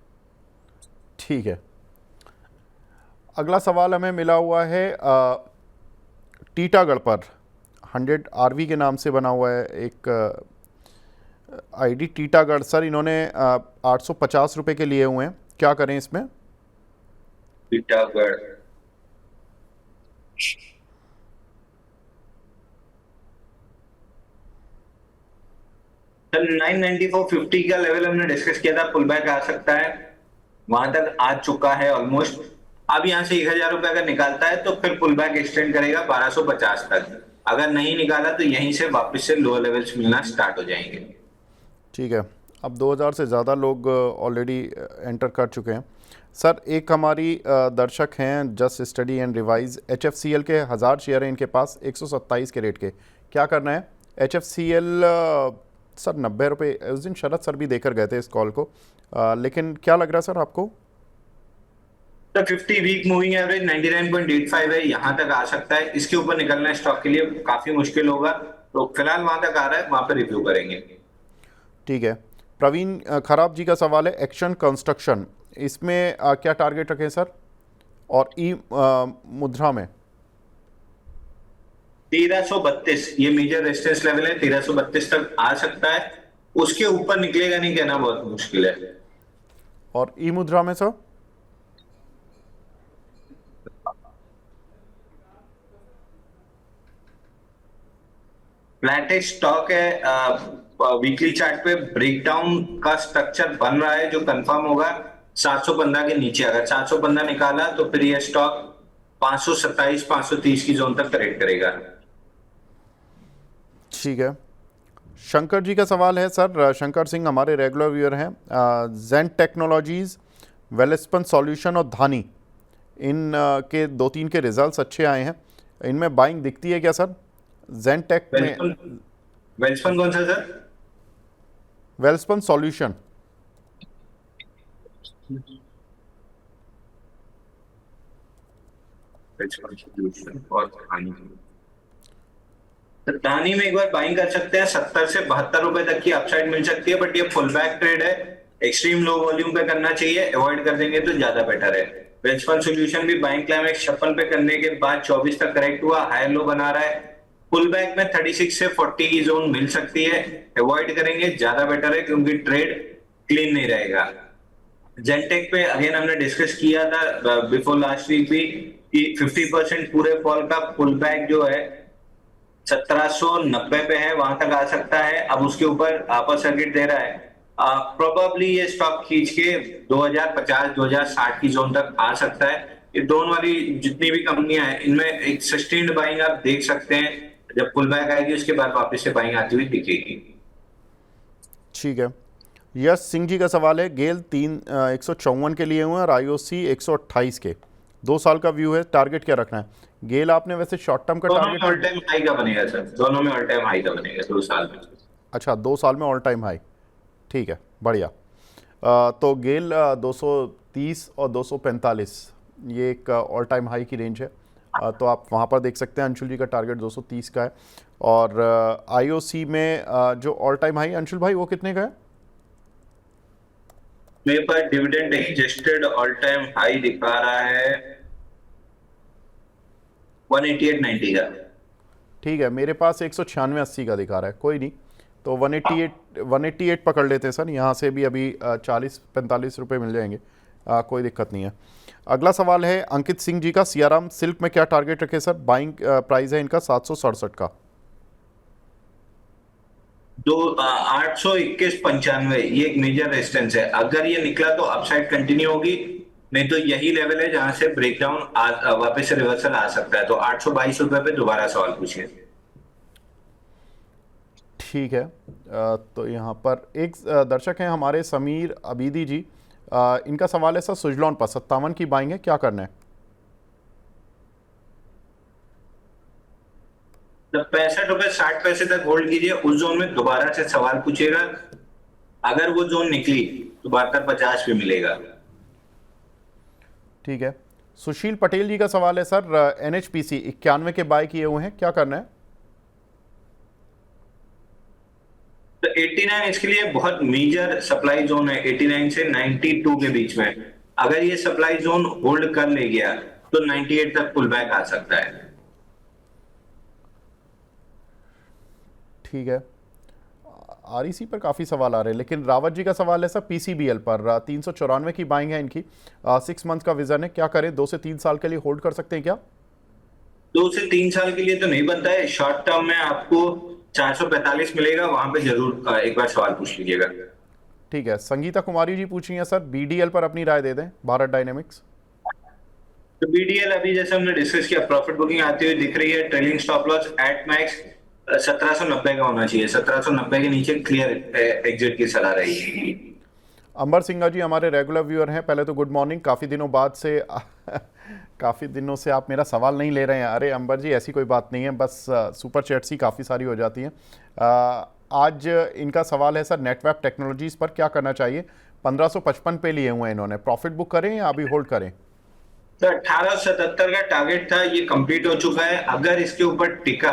ठीक है। अगला सवाल हमें मिला हुआ है टीटागढ़ पर, 100 आरवी के नाम से बना हुआ है एक आईडी टीटागढ़। सर इन्होंने 850 रुपए के लिए हुए हैं, क्या करें इसमें? टीटागढ़ सर 994.50 का लेवल हमने डिस्कस किया था, पुल बैक आ सकता है। वहां तक आ चुका है ऑलमोस्ट। अब यहाँ से 1,000 रुपए अगर निकालता है तो फिर पुल बैक एक्सटेंड करेगा 1250 तक। अगर नहीं निकाला तो यहीं से वापस से लोअर लेवल्स मिलना स्टार्ट हो जाएंगे। ठीक है, अब 2000 से ज़्यादा लोग ऑलरेडी एंटर कर चुके हैं। सर एक हमारी दर्शक हैं just study and revise, HFCL के 1000 शेयर हैं इनके पास 127 के रेट के, क्या करना है? HFCL सर 90 रुपये, उस दिन शरद सर भी देकर गए थे इस कॉल को, लेकिन क्या लग रहा है सर आपको? तो 50 वीक मूविंग एवरेज 99.85 है, यहाँ तक आ सकता है। इसके ऊपर निकलना स्टॉक के लिए काफी मुश्किल होगा, तो फिलहाल वहां तक आ रहा है, वहां पर रिव्यू करेंगे। ठीक है, प्रवीण खराब जी का सवाल है, एक्शन कंस्ट्रक्शन, इसमें क्या टारगेट रखें सर? और ई मुद्रा में 1332 ये मेजर रेजिस्टेंस लेवल है, 1332 तक आ सकता है। उसके ऊपर निकलेगा नहीं कहना बहुत मुश्किल है। और ई मुद्रा में सर? फ्लैटिश स्टॉक है, वीकली चार्ट पे ब्रेकडाउन का स्ट्रक्चर बन रहा है जो कंफर्म होगा 715 के नीचे। अगर 715 निकाला तो फिर ये स्टॉक 527 530 की जोन तक करेक्ट करेगा। ठीक है, शंकर जी का सवाल है सर, शंकर सिंह हमारे रेगुलर व्यूअर हैं, जेन टेक्नोलॉजीज, वेलस्पन सॉल्यूशन और धानी, इन के 2-3 के रिजल्ट्स अच्छे आए हैं, इनमें बाइंग दिखती है क्या सर? जेन टेक में वेल्सपन कौन सा सर? वेलस्पन सॉल्यूशन। और दानी में एक बार बाइंग कर सकते हैं, 70 से 72 रुपए तक की अपसाइड मिल सकती है, बट ये फुल बैक ट्रेड है, एक्सट्रीम लो वॉल्यूम पे करना चाहिए, अवॉइड कर देंगे तो ज्यादा बेटर है। वेल्सपन सॉल्यूशन भी बाइंग क्लाइमेक्स 56 पे करने के बाद 24 तक करेक्ट हुआ, हायर लो बना रहा है, पुल बैक में 36 से 40 की जोन मिल सकती है, अवॉइड करेंगे ज्यादा बेटर है क्योंकि ट्रेड क्लीन नहीं रहेगा। जेनटेक पे अगेन हमने डिस्कस किया था बिफोर लास्ट वीक भी कि 50% पूरे फॉल का पुल बैक जो है 1790 पे है, वहां तक आ सकता है। अब उसके ऊपर अपर सर्किट दे रहा है, प्रोबेबली ये स्टॉक खींच के 2050 2060 की जोन तक आ सकता है। ये दोनों वाली जितनी भी कंपनियां हैं इनमें एक सस्टेन्ड बाइंग आप देख सकते हैं, जब पुल बैक आएगी उसके बाद वापस से बाइंग आती हुई दिखेगी। ठीक है, यश सिंह जी का सवाल है, गेल 154 के लिए हुए हैं और IOC 128 के, 2 साल का व्यू है, टारगेट क्या रखना है? गेल आपने वैसे शॉर्ट टर्म का दोनों में टारगेट? ऑल टाइम हाई का बनेगा सर, दोनों में ऑल टाइम हाई का बनेगा 2 साल में। अच्छा, 2 साल में ऑल टाइम हाई, ठीक है, बढ़िया। तो गेल 230 और 245 ये एक ऑल टाइम हाई की रेंज है, तो आप वहाँ पर देख सकते हैं। अंशुल जी का टारगेट 230 का है, और IOC में जो ऑल टाइम हाई, अंशुल भाई वो कितने का है? मेरे पास dividend adjusted all time high दिखा रहा है 188.90 का। ठीक है, मेरे पास 196.80 का दिखा रहा है, कोई नहीं, तो 188 पकड़ लेते हैं सर, यहाँ से भी अभी 40-45 रुपये मिल जाएंगे, कोई दिक्कत नहीं है। अगला सवाल है अंकित सिंह जी का, सियाराम सिल्क में क्या टारगेट रखे सर? बाइंग प्राइस है इनका 767 का। 821.95 ये एक मेजर रेजिस्टेंस है, अगर ये निकला तो अपसाइड कंटिन्यू होगी, नहीं तो यही लेवल है जहां से ब्रेकडाउन वापस से रिवर्सल आ सकता है। तो 822 रुपए पे दोबारा सवाल पूछिए। ठीक है, तो यहाँ पर एक दर्शक हैं हमारे, समीर अबीदी जी, इनका सवाल है सर, सुजलॉन पर 57 की बाइंग है, क्या करना है? 65 रुपए 60 पैसे तक होल्ड कीजिए, उस जोन में दोबारा से सवाल पूछेगा, अगर वो जोन निकली तो 72.50 भी मिलेगा। ठीक है, सुशील पटेल जी का सवाल है सर, NHPC 91 के बाय किए हुए हैं, क्या करना है? तो 89 इसके लिए बहुत मेजर सप्लाई जोन है, 89 से 92 के बीच में। अगर ये सप्लाई जोन होल्ड कर ले गया तो 98 तक पुल बैक आ सकता है। ठीक है, REC पर काफ़ी सवाल आ रहे हैं, लेकिन रावत जी का सवाल है सर, PCBL पर 394 की बाइंग है इनकी, 6 मंथ का विजन है, क्या करें? 2 से 3 साल के लिए होल्ड कर सकते हैं क्या? 2 से 3 साल के लिए तो नहीं बनता है, शॉर्ट टर्म में आपको 445 मिलेगा, वहां पे जरूर एक बार सवाल पूछ लीजिएगा। ठीक है, संगीता कुमारी जी पूछी हैं सर, बीडीएल पर अपनी राय दे दें, भारत डायनेमिक्स। तो बीडीएल अभी जैसे हमने डिस्कस किया, प्रॉफिट बुकिंग आती हुई दिख रही है, trailing stop loss at max 1790 का होना चाहिए, 1790 के नीचे क्लियर एग्जिट की सलाह रहेगी। अंबर सिंघा जी हमारे रेगुलर व्यूअर हैं, पहले तो गुड मॉर्निंग, काफ़ी दिनों बाद से काफ़ी दिनों से आप मेरा सवाल नहीं ले रहे हैं। अरे अंबर जी ऐसी कोई बात नहीं है, बस सुपर चैट्स ही काफ़ी सारी हो जाती हैं। आज इनका सवाल है सर, नेटवर्क टेक्नोलॉजीज़ पर क्या करना चाहिए, 1555 पे लिए हुए हैं इन्होंने, प्रॉफिट बुक करें या अभी होल्ड करें? तो 1877 का टारगेट था, ये कंप्लीट हो चुका है, अगर इसके ऊपर टिका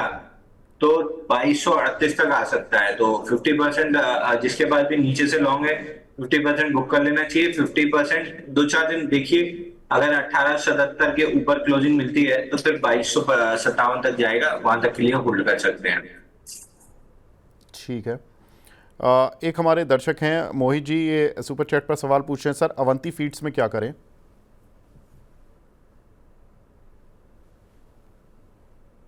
तो 2238 तक आ सकता है। तो 50% जिसके पास भी नीचे से लॉन्ग है 50% बुक कर लेना चाहिए। 50% 2-4 दिन देखिए, अगर 1877 के ऊपर क्लोजिंग मिलती है तो फिर 2257 तक जाएगा, वहां तक के लिए होल्ड कर सकते हैं। ठीक है। एक हमारे दर्शक हैं मोहित जी, ये सुपर चैट पर सवाल पूछ रहे हैं सर, अवंती फीड्स में क्या करें?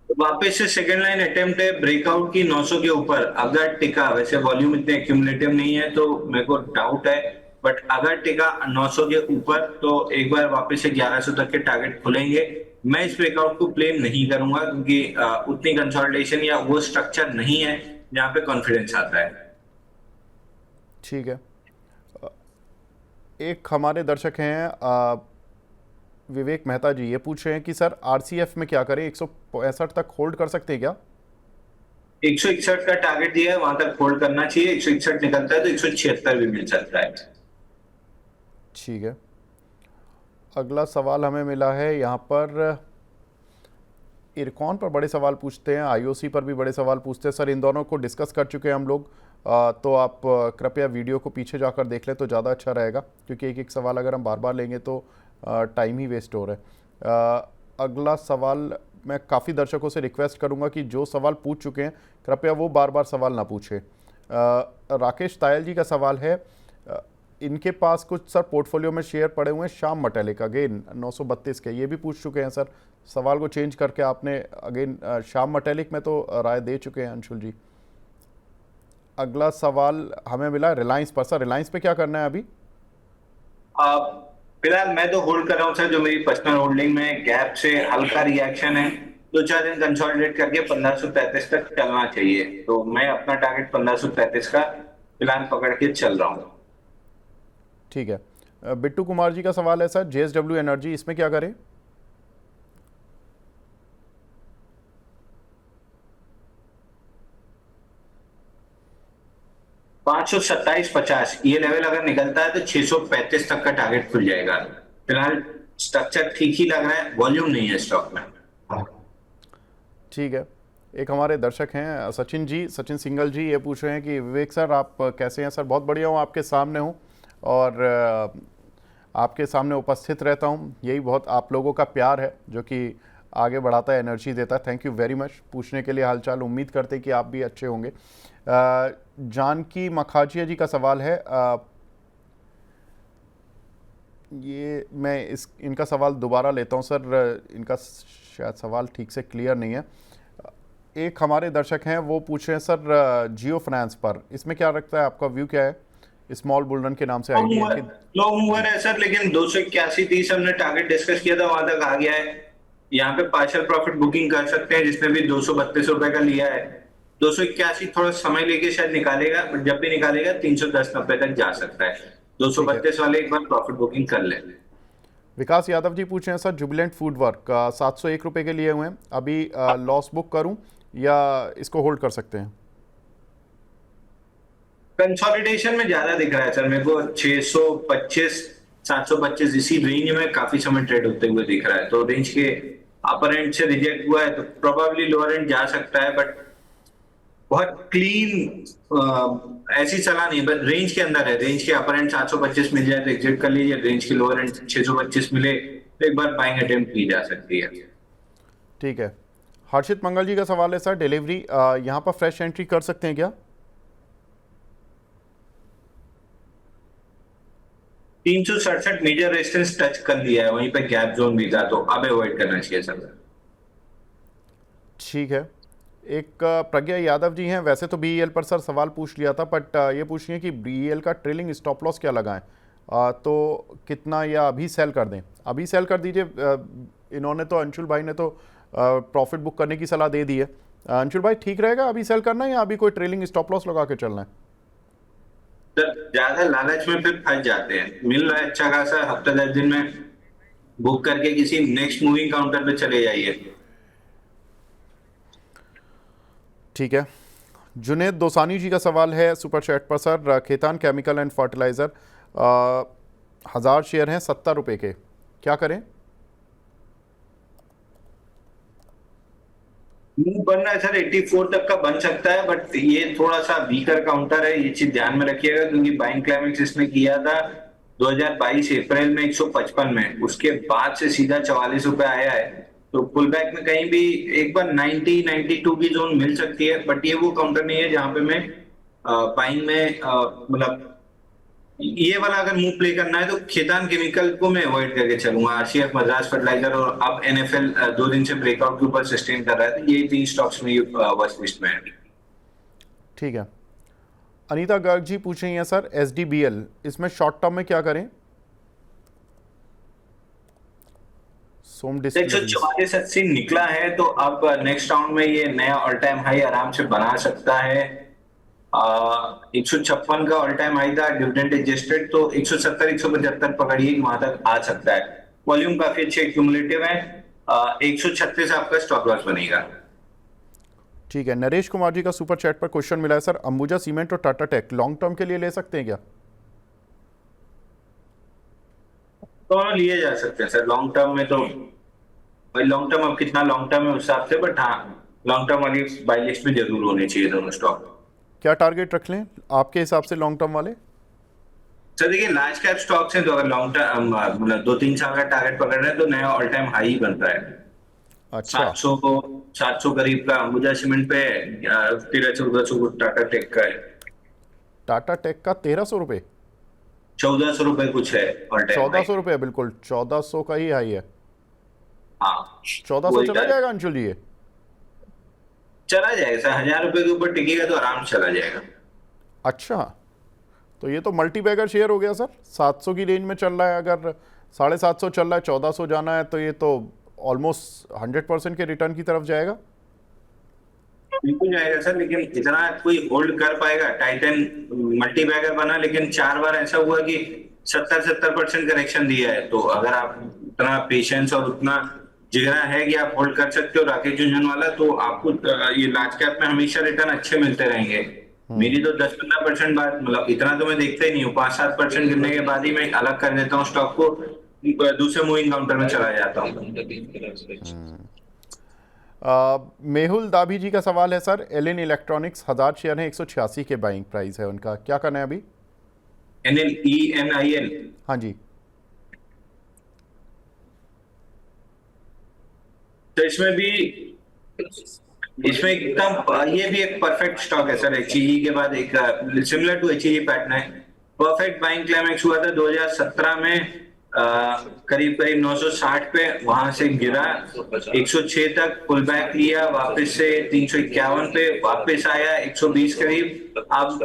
वापस से सेकंड लाइन अटेम्प्ट है ब्रेकआउट की 900 के ऊपर, अगर टिका, वैसे वॉल्यूम इतने एक्यूमुलेटिव नहीं है तो मेरे को डाउट है, बट अगर टिका 900 के ऊपर तो एक बार वापस से 1100 तक के टारगेट खुलेंगे। मैं इस ब्रेकआउट को ब्लेम नहीं करूंगा क्योंकि उतनी कंसोलिडेशन या वो स्ट्रक्चर नहीं है जहां पे कॉन्फिडेंस आता है। ठीक है। एक हमारे दर्शक हैं विवेक मेहता जी, ये पूछ रहे हैं कि सर आरसीएफ में क्या करें, 165 तक होल्ड कर सकते हैं क्या? 161 का टारगेट दिया है, वहां तक होल्ड करना चाहिए। 161 निकलता है तो 176 भी मिल सकता है। ठीक है। अगला सवाल हमें मिला है यहाँ पर, इरकॉन पर बड़े सवाल पूछते हैं, आईओसी पर भी बड़े सवाल पूछते हैं सर, इन दोनों को डिस्कस कर चुके हैं हम लोग। तो आप कृपया वीडियो को पीछे जाकर देख लें तो ज़्यादा अच्छा रहेगा, क्योंकि एक एक सवाल अगर हम बार बार लेंगे तो टाइम ही वेस्ट हो रहा है। अगला सवाल मैं काफ़ी दर्शकों से रिक्वेस्ट करूंगा कि जो सवाल पूछ चुके हैं कृपया वो बार बार सवाल ना पूछें। राकेश तायल जी का सवाल है, इनके पास कुछ सर पोर्टफोलियो में शेयर पड़े हुए हैं श्याम मेटालिक, अगेन 932 के, ये भी पूछ चुके हैं सर, सवाल को चेंज करके आपने अगेन श्याम मेटालिक में तो राय दे चुके हैं अंशुल जी। अगला सवाल हमें मिला रिलायंस पर, सर रिलायंस पे क्या करना है अभी? फिलहाल मैं तो होल्ड कर रहा हूँ सर, जो मेरी पर्सनल होल्डिंग में गैप से हल्का रिएक्शन है, 2-4 दिन कंसोलिडेट करके 1533 तक चलना चाहिए। तो मैं अपना टारगेट 1533 का फिलहाल पकड़ के चल रहा हूँ। ठीक है। बिट्टू कुमार जी का सवाल है सर, जेएसडब्ल्यू एनर्जी, इसमें क्या करें? $527.50 ये लेवल अगर निकलता है तो 635 तक का टारगेट खुल जाएगा। फिलहाल स्ट्रक्चर ठीक ही लग रहा है, वॉल्यूम नहीं है स्टॉक में। ठीक है। एक हमारे दर्शक हैं सचिन जी, सचिन सिंगल जी, ये पूछ रहे हैं कि विवेक सर आप कैसे हैं? सर बहुत बढ़िया हूँ, आपके सामने हूँ और आपके सामने उपस्थित रहता हूँ, यही बहुत आप लोगों का प्यार है जो कि आगे बढ़ाता है, एनर्जी देता है। थैंक यू वेरी मच पूछने के लिए हालचाल, उम्मीद करते हैं कि आप भी अच्छे होंगे। जानकी मखाजिया जी का सवाल है, ये मैं इनका सवाल दोबारा लेता हूँ सर, इनका शायद सवाल ठीक से क्लियर नहीं है। एक हमारे दर्शक हैं वो पूछ रहे हैं सर जियो फाइनेंस पर, इसमें क्या रखता है, आपका व्यू क्या है? स्मॉल बुलरन के नाम से आई है, लो मूवर है सर, लेकिन 281.30 हमने टारगेट डिस्कस किया था, वहां तक आ गया है। यहाँ पे पार्शियल प्रॉफिट बुकिंग कर सकते हैं, जिसने भी 232 रुपए का लिया है। 281 थोड़ा समय लेके शायद निकालेगा, बट जब भी निकालेगा 310-90 तक जा सकता है। 232 वाले एक बार प्रॉफिट बुकिंग कर ले। विकास यादव जी पूछ रहे हैं सर जुबिलेंट फूड वर्क 701 रुपए के लिए हुए हैं, अभी लॉस बुक करूं या इसको होल्ड कर सकते हैं? कंसोलिडेशन में ज्यादा दिख रहा है सर मेरे को, 625 725 इसी रेंज में काफी समय ट्रेड होते हुए दिख रहा है। तो रेंज के अपर एंड से रिजेक्ट हुआ है तो प्रोबेबली लोअर एंड जा सकता है, बट बहुत क्लीन ऐसी सलाह नहीं, बट रेंज के अंदर है। रेंज के अपर एंड 725 मिल जाए तो एग्जिट कर लीजिए, रेंज के लोअर एंड 625 मिले तो एक बार बाइंग अटेम्प्ट की जा सकती है। ठीक है। हर्षित मंगल जी का सवाल है सर डिलीवरी, यहाँ पर फ्रेश एंट्री कर सकते हैं क्या? 367 मेजर रेजिस्टेंस टच कर लिया है, वहीं पे गैप जोन भी था, तो अब अवॉइड करना चाहिए सर। ठीक है। एक प्रज्ञा यादव जी हैं, वैसे तो बीईएल पर सर सवाल पूछ लिया था, बट ये पूछ रही हैं कि बीईएल का ट्रेलिंग स्टॉप लॉस क्या लगाएं, तो कितना या अभी सेल कर दें? अभी सेल कर दीजिए। इन्होंने तो, अंशुल भाई ने तो प्रॉफिट बुक करने की सलाह दे दी है। अंशुल भाई, ठीक रहेगा अभी सेल करना या अभी कोई ट्रेलिंग स्टॉप लॉस लगा के चलना है? सर ज्यादा लालच में फिर फंस जाते हैं। मिल रहा है अच्छा खासा, हफ्ते 10 दिन में बुक करके किसी नेक्स्ट मूविंग काउंटर पे चले जाइए। ठीक है। जुनेद दोसानी जी का सवाल है सुपर चैट पर sir, Khaitan chemical and fertiliser 1000 share हैं 70 रुपये के, क्या करें? मूव बन रहा है सर, 84 तक का बन सकता है, बट ये थोड़ा सा वीकर काउंटर है, ये चीज ध्यान में रखिएगा, क्योंकि बाइंग क्लाइमेक्स इसने किया था 2022 अप्रैल में 155 में, उसके बाद से सीधा 44 रुपए आया है। तो पुल बैक में कहीं भी एक बार 90-92 की जोन मिल सकती है, बट ये वो काउंटर नहीं है जहां पे मैं बाइंग में मतलब ये वाला अगर मूव प्ले करना है तो खेतान केमिकल को मैं अवॉइड करके चलूंगा। आरसीएफ, मद्रास फर्टिलाइजर और अब एनएफएल 2 दिन से ब्रेकआउट के ऊपर सस्टेन कर रहा है, तो ये 3 स्टॉक्स में वॉच लिस्ट में है। ठीक है। अनीता गर्ग जी पूछ रही हैं सर, एसडीबीएल, इसमें शॉर्ट टर्म में क्या करें? सोम डिस्टिलरीज 144.80 निकला है, तो अब नेक्स्ट राउंड में ये नया ऑल टाइम हाई आराम से बना सकता है। 156 का ऑल टाइम हाई था डिविडेंड एडजस्टेड, तो 170-175 पकड़िए कि वहां तक आ सकता है। वॉल्यूम काफी अच्छे क्यूमुलेटिव है। 136 आपका स्टॉप लॉस बनेगा। ठीक है। नरेश कुमार जी का सुपर चैट पर क्वेश्चन मिला है सर, अंबुजा सीमेंट और टाटा टेक लॉन्ग टर्म के लिए ले सकते हैं क्या? दोनों लिए जा सकते हैं सर लॉन्ग टर्म में, तो भाई लॉन्ग टर्म अब कितना लॉन्ग टर्म है उस हिसाब से, बट हाँ लॉन्ग टर्म वाली बाई लिस्ट में जरूर होने चाहिए दोनों स्टॉक। क्या टारगेट रख लें आपके हिसाब से लॉन्ग टर्म वाले? सर देखिए, लार्ज कैप स्टॉक्स हैं, तो अगर लॉन्ग टर्म मतलब 2-3 साल का टारगेट पकड़ रहे हैं तो नया ऑल टाइम हाई बनता है। अच्छा। 700 करीब का अंबुजा सीमेंट पे, 1300-1400 को टाटा टेक का है। टाटा टेक का 1300 रुपये, 1400 रुपए कुछ है ऑल टाइम 1400 रुपये, बिल्कुल 1400 का ही हाई है। हाँ 1400 वही चला था। जाएगा अंशुल जी ये? चला जाएगा सर, 1000 रुपए के ऊपर टिकेगा तो आराम से चला जाएगा। अच्छा, तो ये तो मल्टी बैगर शेयर हो गया सर। 700 की रेंज में चल रहा है, अगर 750 चल रहा है, 1400 जाना है, तो ये तो ऑलमोस्ट 100% के रिटर्न की तरफ जाएगा। बिल्कुल जाएगा सर, लेकिन इतना कोई होल्ड कर पाएगा? टाइटन मल्टी बैगर बना, लेकिन 4 बार ऐसा हुआ कि 70% करेक्शन दिया है। तो अगर आप उतना पेशेंस और उतना जिगरा है कि आप होल्ड कर सकते हो राकेश झुंझुन वाला, तो आपको ये लार्ज कैप में हमेशा रिटर्न अच्छे मिलते रहेंगे। मेरी तो 10-15% बाद, मतलब इतना तो मैं देखता ही नहीं हूँ, 5-7% गिरने के बाद ही मैं अलग कर देता हूँ स्टॉक को, दूसरे मूविंग काउंटर में चला जाता हूँ। मेहुल दाभी जी का सवाल है सर, एलएन इलेक्ट्रॉनिक्स 1000 शेयर है, 186 के बाइंग प्राइस है उनका, क्या करना है अभी? NLENIL। हाँ जी। तो इसमें एकदम ये भी एक परफेक्ट स्टॉक है सर। HEG के बाद एक सिमिलर टू HEG पैटर्न है। परफेक्ट बाइंग क्लाइमेक्स हुआ था 2017 में, करीब 960 पे, वहां से गिरा 106 तक, पुल बैक लिया, वापस से 351 पे वापस आया 120 करीब, अब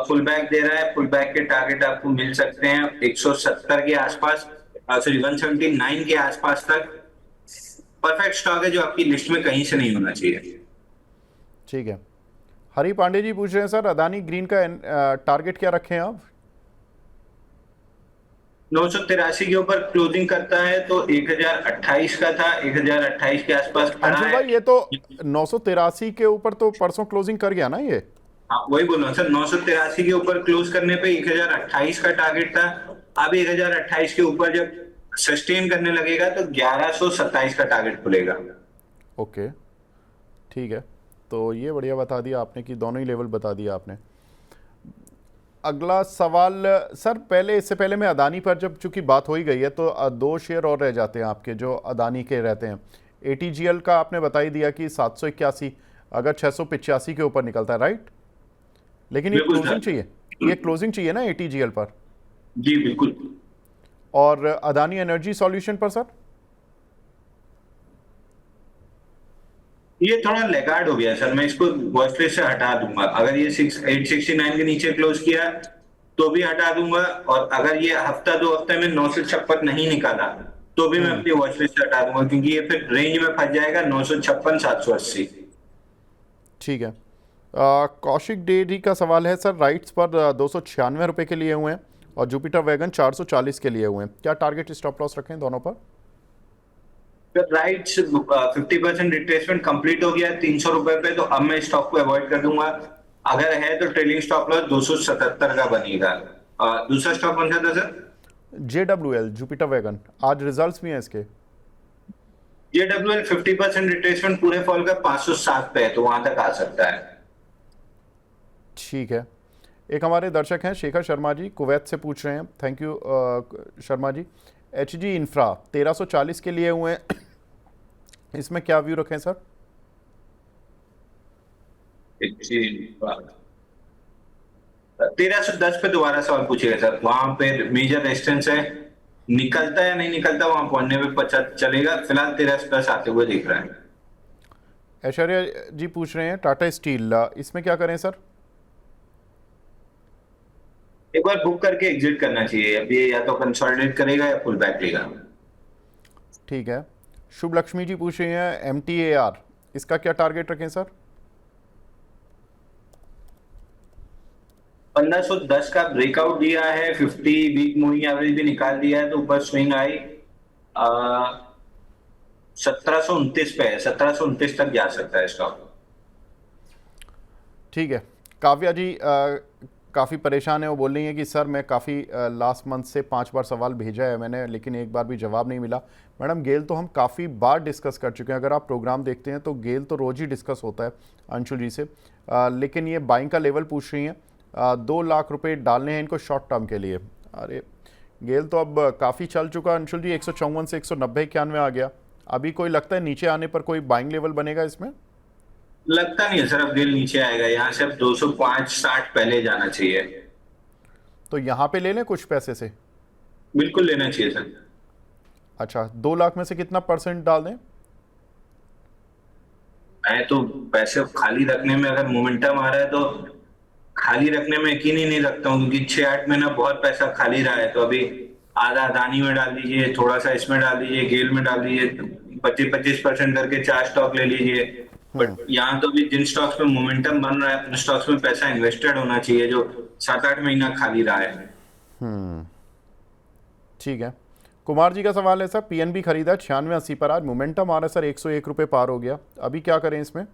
पुल बैक दे रहा है। पुल बैक के टारगेट आपको मिल सकते हैं 170 के आसपास, सॉरी 179 के आसपास तक। परफेक्ट स्टॉक है जो आपकी लिस्ट में कहीं से नहीं होना चाहिए। ठीक है। हरी पांडे जी पूछ रहे हैं सर, अदानी ग्रीन का टारगेट क्या रखें आप? 983 के ऊपर क्लोजिंग करता है तो 1028 का था, 1028 के आसपास खड़ा अंशुल है। भाई, ये तो 983 के ऊपर तो परसों क्लोजिंग कर गया ना ये? हाँ वही बोल रहा हूँ सर, 983 के ऊपर क्लोज करने पे 1028 का टारगेट था। अब 1028 के ऊपर जब सस्टेन करने लगेगा तो 1127 का टारगेट खुलेगा। ओके, ठीक है। तो ये बढ़िया बता दिया आपने कि दोनों ही लेवल बता दिया आपने। अगला सवाल सर, इससे पहले मैं अदानी पर, जब चूंकि बात हो ही गई है, तो 2 शेयर और रह जाते हैं आपके जो अदानी के रहते हैं। ATGL का आपने बता ही दिया कि 781 अगर 685 के ऊपर निकलता है, राइट? लेकिन ये क्लोजिंग चाहिए, ये क्लोजिंग चाहिए ना ATGL पर? जी बिल्कुल। और अदानी एनर्जी सॉल्यूशन पर सर? ये थोड़ा लेगार्ड हो गया सर, मैं इसको वॉच लिस्ट से हटा दूंगा। अगर ये 869 के नीचे क्लोज किया तो भी हटा दूंगा, और अगर ये हफ्ता 2 हफ्ते में 956 नहीं निकाला तो भी मैं अपनी वॉच लिस्ट से हटा दूंगा, क्योंकि ये फिर रेंज में फंस जाएगा 956 780। ठीक है। कौशिक डेयरी का सवाल है सर, राइट्स पर 296 रुपये के लिए हुए हैं और जुपिटर वैगन 440 के लिए हुए हैं, क्या टारगेट स्टॉप लॉस रखें दोनों पर? राइट्स 50% रिट्रेसमेंट कंप्लीट हो गया 300 रुपए पे, तो अब मैं स्टॉक को अवॉइड कर दूंगा। अगर है तो ट्रेलिंग स्टॉप लॉस 277 का बनेगा। दूसरा स्टॉक कौन सा था सर? JWL जुपिटर वैगन, आज रिजल्ट्स भी हैं इसके। JWL 50% रिट्रेसमेंट पूरे फॉल का 507 पे है, तो वहां तक आ सकता है। ठीक है। एक हमारे दर्शक हैं शेखर शर्मा जी, कुवैत से पूछ रहे हैं, thank you Sharma ji. HG infra 1340 के लिए हुए हैं, इसमें क्या व्यू रखें सर? 1310 पे दोबारा सवाल पूछिएगा सर, वहां पे मेजर रेजिस्टेंस है, निकलता है या नहीं निकलता वहां पहुंचने पे पता चलेगा। फिलहाल 1310 आते हुए दिख रहा है। ऐश्वर्या जी पूछ रहे हैं टाटा स्टील, इसमें क्या करें सर? एक बार बुक करके एग्जिट करना चाहिए, अब ये या तो कंसोलिडेट करेगा या पुल बैक लेगा। ठीक है। शुभ लक्ष्मी जी पूछ रही हैं MTAR, इसका क्या टारगेट रखें सर? 1510 का ब्रेकआउट दिया है, 50 वीक मूविंग एवरेज भी निकाल दिया है, तो ऊपर स्विंग आई 1729 पे है, 1729 तक जा सकता है स्टॉक। ठीक है। काव्या जी काफ़ी परेशान है, वो बोल रही हैं कि सर मैं काफ़ी लास्ट मंथ से 5 बार सवाल भेजा है मैंने, लेकिन एक बार भी जवाब नहीं मिला। मैडम गेल तो हम काफ़ी बार डिस्कस कर चुके हैं, अगर आप प्रोग्राम देखते हैं तो गेल तो रोज़ ही डिस्कस होता है अंशुल जी से, लेकिन ये बाइंग का लेवल पूछ रही हैं। 2 लाख रुपए डालने हैं इनको शॉर्ट टर्म के लिए। अरे गेल तो अब काफ़ी चल चुका अंशुल जी, 154 से 190 91 आ गया, अभी कोई लगता है नीचे आने पर कोई बाइंग लेवल बनेगा इसमें? लगता नहीं है सर अब गेल नीचे आएगा, यहाँ से अब 205-60 पहले जाना चाहिए। तो यहाँ पे ले लें कुछ पैसे से? बिल्कुल लेना चाहिए सर। अच्छा, 2 लाख में से कितना % डाल दें? मैं तो पैसे खाली रखने में, अगर मोमेंटम आ रहा है तो खाली रखने में यकीन ही नहीं रखता हूँ, क्योंकि 6-8 महीना बहुत पैसा खाली रहा है। तो अभी आधा अदानी में डाल दीजिए, थोड़ा सा इसमें डाल दीजिए, गेल में डाल दीजिए, 25-25% करके 4 स्टॉक ले लीजिए। बट यहाँ तो भी जिन स्टॉक्स में मोमेंटम बन रहा है, उन स्टॉक्स में पैसा इन्वेस्टेड होना चाहिए जो 7-8 महीना खाली रहा है। ठीक है। कुमार जी का सवाल है सर, PNB खरीदा 9680 पर, आज मोमेंटम आ रहा है सर, 101 रुपये पार हो गया, अभी क्या करें इसमें?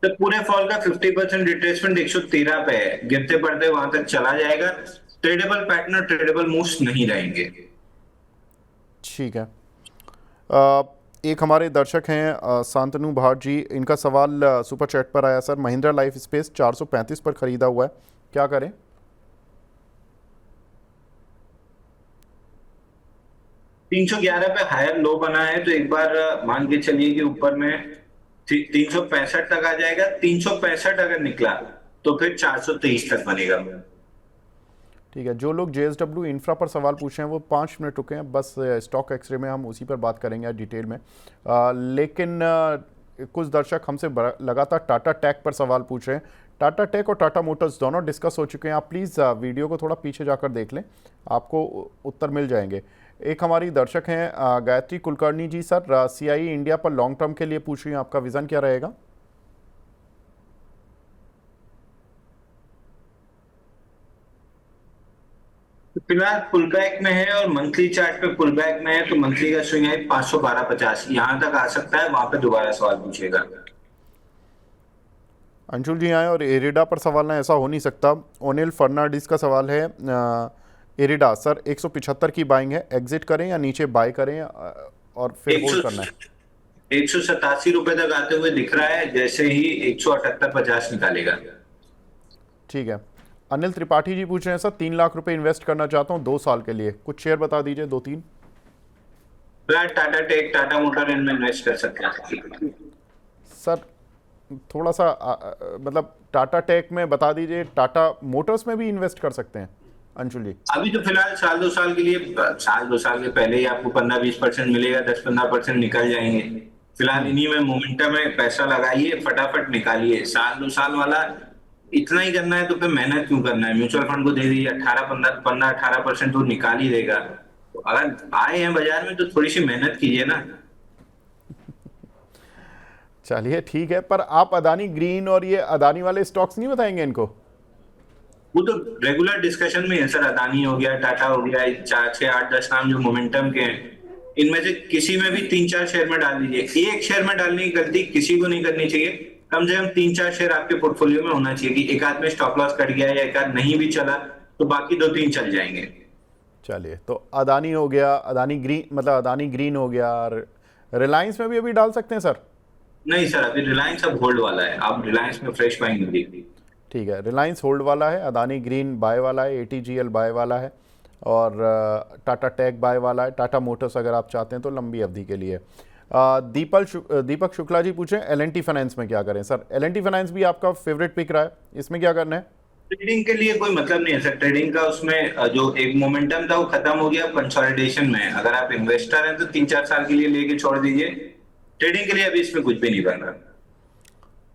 तो पूरे फॉल का 50% रिट्रेसमेंट 113 पे है, गिरते पड़ते वहां तक चला जाएगा। ट्रेडेबल पैटर्न और ट्रेडेबल मूव्स नहीं रहेंगे। ठीक है। एक हमारे दर्शक हैं शांतनु भाट जी, इनका सवाल सुपर चैट पर आया सर, महिंद्रा लाइफ स्पेस 435 पर खरीदा हुआ है, क्या करें? 311 पे हायर लो बना है, तो एक बार मान के चलिए कि ऊपर में 365 तक आ जाएगा। 365 अगर निकला तो फिर 423 तक बनेगा। ठीक है। जो लोग JSW इंफ्रा पर सवाल पूछे हैं वो 5 मिनट रुके हैं, बस स्टॉक एक्सरे में हम उसी पर बात करेंगे डिटेल में। लेकिन कुछ दर्शक हमसे लगातार टाटा टेक पर सवाल पूछ रहे हैं। टाटा टेक और टाटा मोटर्स दोनों डिस्कस हो चुके हैं, आप प्लीज़ वीडियो को थोड़ा पीछे जाकर देख लें, आपको उत्तर मिल जाएंगे। एक हमारी दर्शक हैं गायत्री कुलकर्णी जी, सर CIE इंडिया पर लॉन्ग टर्म के लिए पूछ रही हैं, आपका विज़न क्या रहेगा? फिलहाल पुल बैक में है और मंथली चार्ट पे पुल बैक में है, तो मंथली का स्विंग है 512.50, यहां तक आ सकता है, वहां पे दोबारा सवाल पूछेगा। अंशुल जी आए और एरिडा पर सवाल ना, ऐसा हो नहीं सकता। ओनिल फर्नांडिस का सवाल है, एरिडा सर 175 की बाइंग है, एग्जिट करें या नीचे बाय करें और फिर होल्ड करना है? 187 रुपए तक आते हुए दिख रहा है, जैसे ही 178.50 निकालेगा। ठीक है। अनिल त्रिपाठी जी पूछ रहे हैं सर, 3 लाख रुपए इन्वेस्ट करना चाहता हूँ 2 साल के लिए, कुछ शेयर बता दीजिए 2-3। टाटा टेक, टाटा मोटर इनमें इन्वेस्ट कर सकते हैं सर। थोड़ा सा मतलब टाटा टेक में बता दीजिए, टाटा मोटर्स में भी इन्वेस्ट कर सकते हैं? अंशुल जी? अभी तो फिलहाल साल दो साल के लिए, साल दो साल के पहले ही आपको 15-20% मिलेगा, 10-15% निकल जाएंगे। फिलहाल इन्हीं में मोमेंटम में पैसा लगाइए, फटाफट निकालिए। साल दो साल वाला इतना ही करना है तो फिर मेहनत क्यों करना है? म्यूचुअल फंड को दे दीजिए, 18-15-18% तो निकाल ही देगा। तो अगर आए हैं बाजार में तो थोड़ी सी मेहनत कीजिए ना। चलिए ठीक है, पर आप अदानी ग्रीन और ये अदानी वाले स्टॉक्स नहीं बताएंगे इनको? वो तो रेगुलर डिस्कशन में है सर। अदानी हो गया, टाटा हो गया, 4 6 8 10 नाम जो मोमेंटम के हैं, इनमें से किसी में भी 3-4 शेयर में डाल दीजिए। एक शेयर में डालने की गलती किसी को नहीं करनी चाहिए। कम से कम 3-4 शेयर आपके पोर्टफोलियो में होना चाहिए कि एक आध में स्टॉप लॉस कट गया या एक आध नहीं भी चला तो बाकी 2-3 चल जाएंगे। चलिए, तो अदानी हो गया, अदानी ग्रीन, मतलब अदानी ग्रीन हो गया, और रिलायंस में भी अभी डाल सकते हैं सर? नहीं सर, अभी रिलायंस अब होल्ड वाला है। आप रिलायंस में फ्रेश बाइंग नहीं देखती। ठीक है, रिलायंस होल्ड वाला है, अदानी ग्रीन बाय वाला है, ATGL बाय वाला है, और टाटा टेक बाय वाला है, टाटा मोटर्स अगर आप चाहते हैं तो लंबी अवधि के लिए। दीपक शुक्ला जी पूछें L&T फाइनेंस में क्या करें? सर L&T फाइनेंस भी आपका फेवरेट पिक रहा है, इसमें क्या करना है? ट्रेडिंग के लिए कोई मतलब नहीं है सर। ट्रेडिंग का उसमें जो एक मोमेंटम था वो खत्म हो गया, कंसोलिडेशन में। अगर आप इन्वेस्टर हैं तो 3-4 साल के लिए लेके छोड़ दीजिए। ट्रेडिंग के लिए अभी इसमें कुछ भी नहीं बन रहा।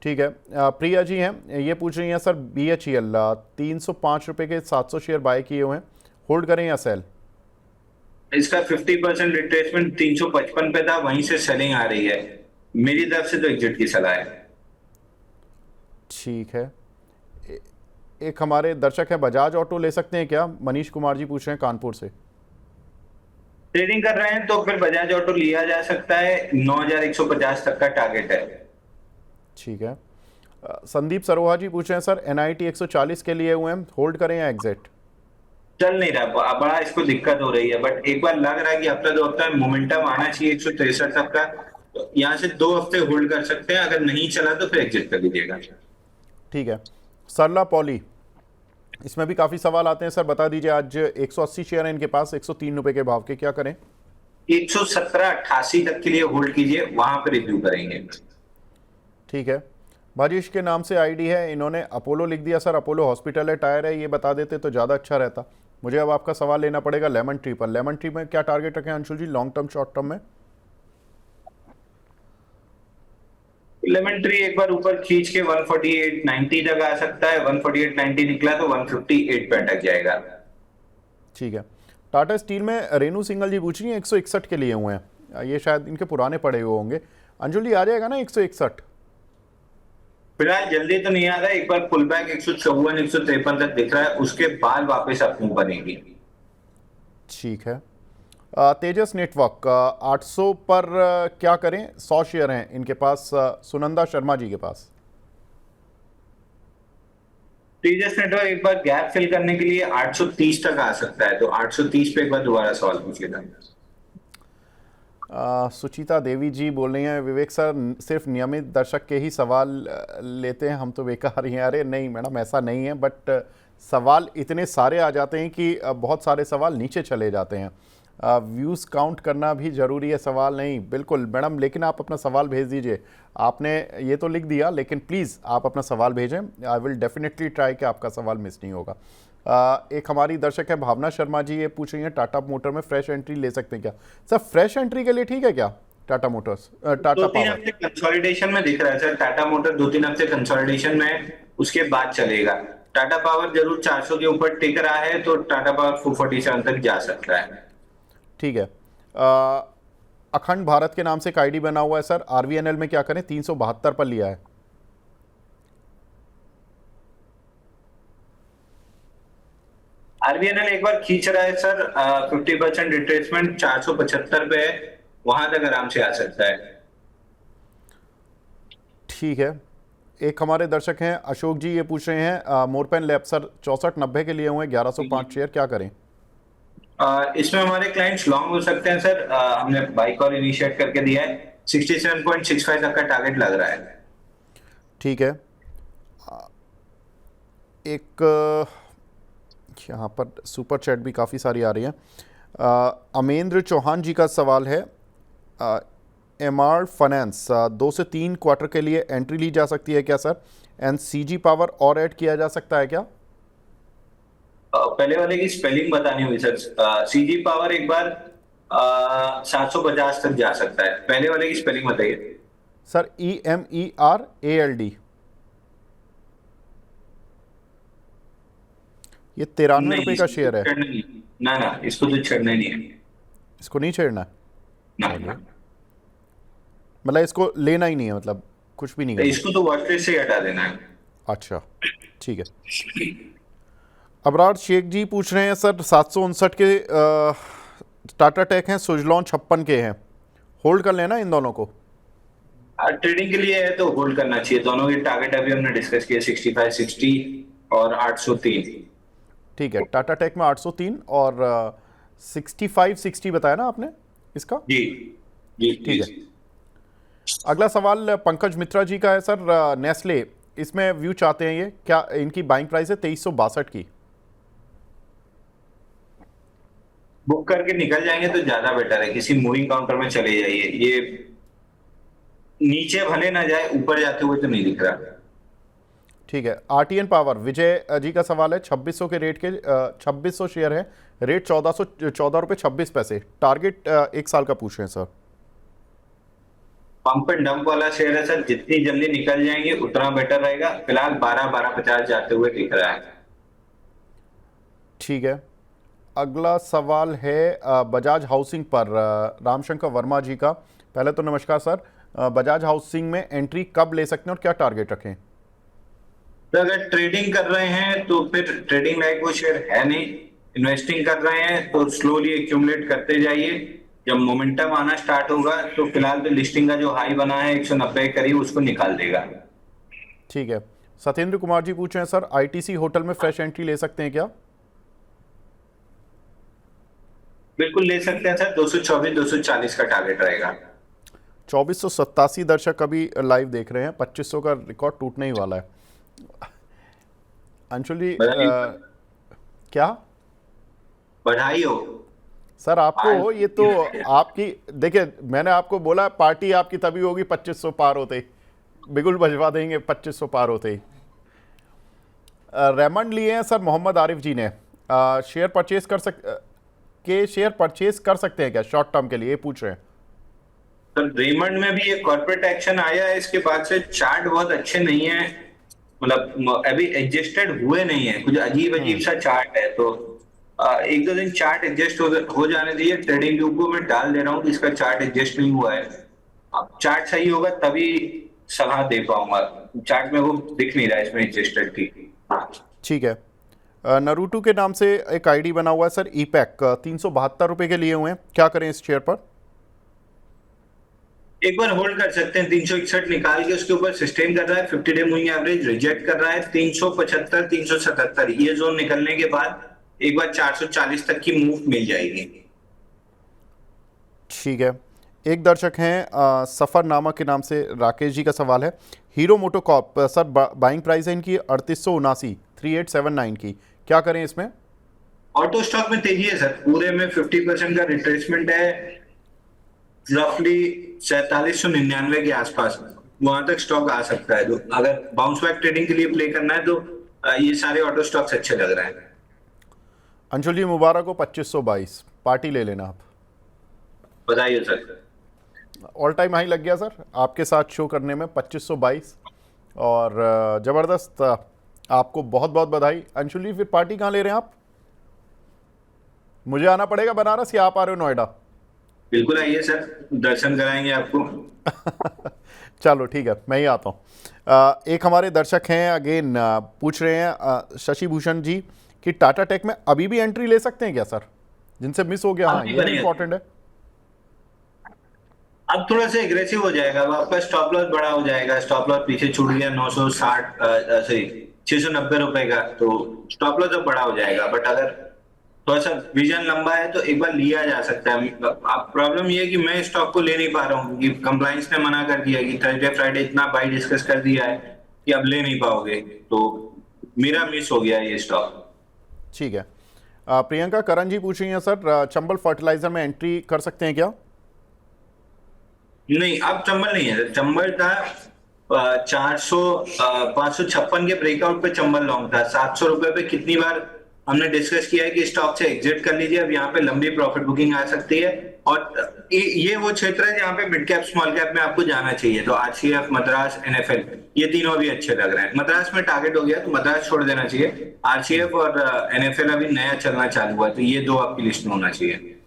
ठीक है, प्रिया जी हैं, ये पूछ रही हैं सर BHEL 305 रुपये के 700 शेयर बाय किए हुए हैं, होल्ड करें या सेल? इसका 50% रिट्रेसमेंट 355 पे था, वहीं से सेलिंग आ रही है। मेरी तरफ से तो एग्जिट की सलाह है। ठीक है, एक हमारे दर्शक है बजाज ऑटो ले सकते हैं क्या? मनीष कुमार जी पूछ रहे हैं कानपुर से। ट्रेडिंग कर रहे हैं तो फिर बजाज ऑटो लिया जा सकता है। 9150 तक का टारगेट है। ठीक है, संदीप सरोहा जी पूछ रहे हैं सर NIT 140 के लिए हुए हैं, होल्ड करें या एग्जिट? चल नहीं रहा, बड़ा इसको दिक्कत हो रही है, बट एक बार लग रहा है कि हफ्ता 2 हफ्ता में मोमेंटम आना चाहिए 163 तक का। तो यहाँ से 2 हफ्ते होल्ड कर सकते हैं। अगर नहीं चला तो फिर एग्जिट कर दीजिएगा। ठीक है, सरला पॉली, इसमें भी काफ़ी सवाल आते हैं सर, बता दीजिए। आज 180 शेयर हैं इनके पास 103 रुपये के भाव के, क्या करें? 117-88 तक के लिए होल्ड कीजिए, वहां पर रिव्यू करेंगे। ठीक है, भाजीश के नाम से आईडी है, इन्होंने अपोलो लिख दिया सर। अपोलो हॉस्पिटल है, टायर है, ये बता देते तो ज़्यादा अच्छा रहता। मुझे अब आपका सवाल लेना पड़ेगा लेमन ट्री पर। लेमन ट्री में क्या टारगेट रखें अंशुल जी, लॉन्ग टर्म शॉर्ट टर्म में? लेमन ट्री एक बार ऊपर खींच के 148.90 तक आ सकता है। 148.90 निकला तो 158 पे अटक जाएगा। ठीक है, टाटा स्टील में रेनू सिंगल जी पूछ रही हैं 161 के लिए हुए हैं, ये शायद इनके पुराने पड़े हुए होंगे। अंशुल जी आ जाएगा ना 161? फिलहाल जल्दी तो नहीं आ रहा है। एक बार पुल बैक 154-153 तक दिख रहा है, उसके बाद वापस अपनी बनेगी। ठीक है, तेजस नेटवर्क 800 पर क्या करें? 100 शेयर हैं इनके पास, सुनंदा शर्मा जी के पास। तेजस नेटवर्क एक बार गैप फिल करने के लिए 830 तक आ सकता है, तो 830 पे एक बार दोबारा सवाल पूछिएगा। सुचिता देवी जी बोल रही हैं विवेक सर सिर्फ नियमित दर्शक के ही सवाल लेते हैं, हम तो बेकार ही हैं। अरे नहीं मैडम, ऐसा नहीं है, बट सवाल इतने सारे आ जाते हैं कि बहुत सारे सवाल नीचे चले जाते हैं। व्यूज़ काउंट करना भी ज़रूरी है, सवाल नहीं। बिल्कुल मैडम, लेकिन आप अपना सवाल भेज दीजिए। आपने ये तो लिख दिया, लेकिन प्लीज़ आप अपना सवाल भेजें। आई विल डेफिनेटली ट्राई कि आपका सवाल मिस नहीं होगा। एक हमारी दर्शक है भावना शर्मा जी, ये पूछ रही हैं टाटा मोटर में फ्रेश एंट्री ले सकते हैं क्या? सर फ्रेश एंट्री के लिए ठीक है क्या टाटा मोटर्स, टाटा 2-3 पावर? हफ्ते कंसोलिडेशन में दिख रहा है सर। टाटा मोटर 2-3 हफ्ते कंसोलिडेशन में, उसके बाद चलेगा। टाटा पावर जरूर 400 के ऊपर टिक रहा है, तो टाटा पावर 447 तक जा सकता है। ठीक है, अखंड भारत के नाम से एक आईडी बना हुआ है सर, RVNL में क्या करें? 372 पर लिया है। RVNL एक बार खींच रहा है सर, 50% रिट्रेसमेंट 475 पे है, वहां तक आराम से आ सकता है। ठीक है, एक हमारे दर्शक हैं अशोक जी, ये पूछ रहे हैं मोरपेन लैब सर 6490 के लिए हुए 1105 शेयर, क्या करें? इसमें हमारे क्लाइंट्स लॉन्ग हो सकते हैं सर। हमने बाई कॉल इनिशिएट करके दिया है। 67.65 तक का टारगेट लग रहा है। ठीक है, एक यहाँ पर सुपर चैट भी काफ़ी सारी आ रही हैं। अमेंद्र चौहान जी का सवाल है, MR फाइनेंस 2 से 3 क्वार्टर के लिए एंट्री ली जा सकती है क्या सर? एंड CG पावर और ऐड किया जा सकता है क्या? पहले वाले की स्पेलिंग बतानी होगी सर। सीजी पावर एक बार 750 तक जा सकता है। पहले वाले की स्पेलिंग बताइए सर EMERALD, ये 93 रुपए का इसको शेयर है। छेड़ना नहीं। ना ना, इसको तो छेड़ना ही नहीं है। इसको नहीं छेड़ना है, ना चलिए। ना, मतलब इसको लेना ही नहीं है, मतलब कुछ भी नहीं तो करना। इसको तो वॉच लिस्ट से ही हटा देना है। अच्छा, ठीक है। अबरार शेख जी पूछ रहे हैं सर, 759 के टाटा टेक हैं, सुजलॉन 56 के हैं, होल्ड कर लेना इन दोनों को? ट्रेडिंग के लिए है तो होल्ड करना चाहिए। दोनों के टारगेट अभी हमने डिस्कस किया, 65 60 और 803। ठीक है, टाटा टेक में 803 और 65 60 बताया ना आपने इसका? जी जी ठीक है। जी। अगला सवाल पंकज मित्रा जी का है सर, नेस्ले, इसमें व्यू चाहते हैं, ये क्या इनकी बाइंग प्राइस है 2362 की? बुक करके निकल जाएंगे तो ज्यादा बेटर है, किसी मूविंग काउंटर में चले जाइए। ये नीचे भले ना जाए, ऊपर जाते हुए तो नहीं दिख रहा। ठीक है। RTN पावर, विजय जी का सवाल है, 2600 के रेट के 2600 शेयर है, रेट 1414 रुपये 26 पैसे, टारगेट 1 साल का पूछ रहे हैं सर। पंप एंड डंप वाला शेयर है सर, जितनी जल्दी निकल जाएंगे उतना बेटर रहेगा। फिलहाल 12-12.50 जाते हुए दिख रहा है। ठीक है। अगला सवाल है बजाज हाउसिंग पर, रामशंकर वर्मा जी का। पहले तो नमस्कार सर, बजाज हाउसिंग में एंट्री कब ले सकते हैं और क्या टारगेट रखें? तो अगर ट्रेडिंग कर रहे हैं तो फिर ट्रेडिंग लायक वो शेयर है नहीं। इन्वेस्टिंग कर रहे हैं तो स्लोली एक्यूमुलेट करते जाइए। जब मोमेंटम आना स्टार्ट होगा तो फिलहाल तो लिस्टिंग का जो हाई बना है 190 करीब, उसको निकाल देगा। ठीक है। सत्येंद्र कुमार जी पूछ रहे हैं सर, ITC होटल में फ्रेश एंट्री ले सकते हैं क्या? बिल्कुल ले सकते हैं सर, 224-240 का टारगेट रहेगा। 2487 दर्शक अभी लाइव देख रहे हैं, 2500 का रिकॉर्ड टूटने ही वाला है। अंशुल जी, क्या बधाई हो सर आपको? ये तो आपकी, देखिए मैंने आपको बोला पार्टी आपकी तभी होगी 2500 पार होते ही, बिल्कुल भजवा देंगे 2500 पार होते ही। रेमंड लिए हैं सर मोहम्मद आरिफ जी ने, शेयर परचेज कर सकते हैं क्या शॉर्ट टर्म के लिए, ये पूछ रहे हैं। सर रेमंड में भी एक कॉर्पोरेट एक्शन आया है, इसके बाद से चार्ट बहुत अच्छे नहीं है। मतलब अभी एडजस्टेड हुए नहीं है, कुछ अजीब अजीब सा चार्ट है। तो एक दो दिन चार्ट एडजस्ट हो जाने दीजिए। ट्रेडिंग व्यू को मैं डाल दे रहा हूँ कि इसका चार्ट एडजस्ट नहीं हुआ है। अब चार्ट सही होगा तभी सलाह दे पाऊंगा। चार्ट में वो दिख नहीं रहा है इसमें एडजस्टेड थी। ठीक है। नरूटू के नाम से एक आईडी बना हुआ है सर, ईपैक, 372 रुपए के लिए हुए हैं, क्या करें इस शेयर पर? एक बार होल्ड कर सकते हैं। 361 निकाल के उसके ऊपर सस्टेन कर रहा है, 50 डे मूविंग एवरेज रिजेक्ट कर रहा है। 375 377 ये जोन निकलने के बाद एक बार 440 तक की मूव मिल जाएगी। ठीक है। एक दर्शक हैं सफरनामा के नाम से, राकेश जी का सवाल है, hero MotoCorp sir, buying price है इनकी 3879, 3879 की, क्या करें इसमें? ऑटो स्टॉक में तेजी है सर, पूरे में 50% का रिट्रेसमेंट है। रफली 4799 के आसपास वहां तक स्टॉक आ सकता है। तो अगर बाउंस बैक ट्रेडिंग के लिए प्ले करना है तो ये सारे ऑटो स्टॉक्स अच्छे लग रहे हैं। अंशुल जी मुबारक हो, 2522 पार्टी ले लेना आप। बधाई सर। ऑल टाइम हाई लग गया सर आपके साथ शो करने में, 2522, और ज़बरदस्त, आपको बहुत बहुत बधाई। अंशुल जी फिर पार्टी कहाँ ले रहे हैं आप? मुझे आना पड़ेगा बनारस या आप आ रहे हो नोएडा? बिल्कुल आइए सर, दर्शन कराएंगे आपको। चलो ठीक है, मैं ही आता हूँ। एक हमारे दर्शक हैं अगेन, पूछ रहे हैं शशि भूषण जी कि टाटा टेक में अभी भी एंट्री ले सकते हैं क्या सर, जिनसे मिस हो गया? हाँ, ये भी इंपॉर्टेंट है। अब थोड़ा सा एग्रेसिव हो जाएगा, अब आपका स्टॉप लॉस बड़ा हो जाएगा। स्टॉप लॉस पीछे छूट गया 960 सॉरी 690 रुपए का, तो स्टॉप लॉस अब बड़ा हो जाएगा। बट अगर थोड़ा सा विजन लंबा है तो एक बार लिया जा सकता है। अब प्रॉब्लम ये है कि मैं स्टॉक को ले नहीं पा रहा हूँ क्योंकि कंप्लायंस ने मना कर दिया कि थर्सडे फ्राइडे इतना बाई डिस्कस कर दिया है कि अब ले नहीं पाओगे, तो मेरा मिस हो गया ये स्टॉक। ठीक है। प्रियंका करण जी पूछ रही हैं सर, चंबल फर्टिलाइजर में एंट्री कर सकते हैं क्या? नहीं, अब चंबल नहीं है। चंबल था 556 के ब्रेकआउट पे चंबल लॉन्ग था। 700 रुपए पे कितनी बार हमने डिस्कस किया है कि स्टॉक से एग्जिट कर लीजिए, अब यहाँ पे लंबी प्रॉफिट बुकिंग आ सकती है। और ये वो क्षेत्र है जहाँ पे मिड कैप स्मॉल कैप में आपको जाना चाहिए। तो आरसीएफ, मद्रास, एनएफएल ये तीनों भी अच्छे लग रहे हैं। मद्रास में टारगेट हो गया तो मद्रास छोड़ देना चाहिए। आरसीएफ और एनएफएल अभी नया चलना चालू हुआ है, तो ये दो आपकी लिस्ट में होना चाहिए।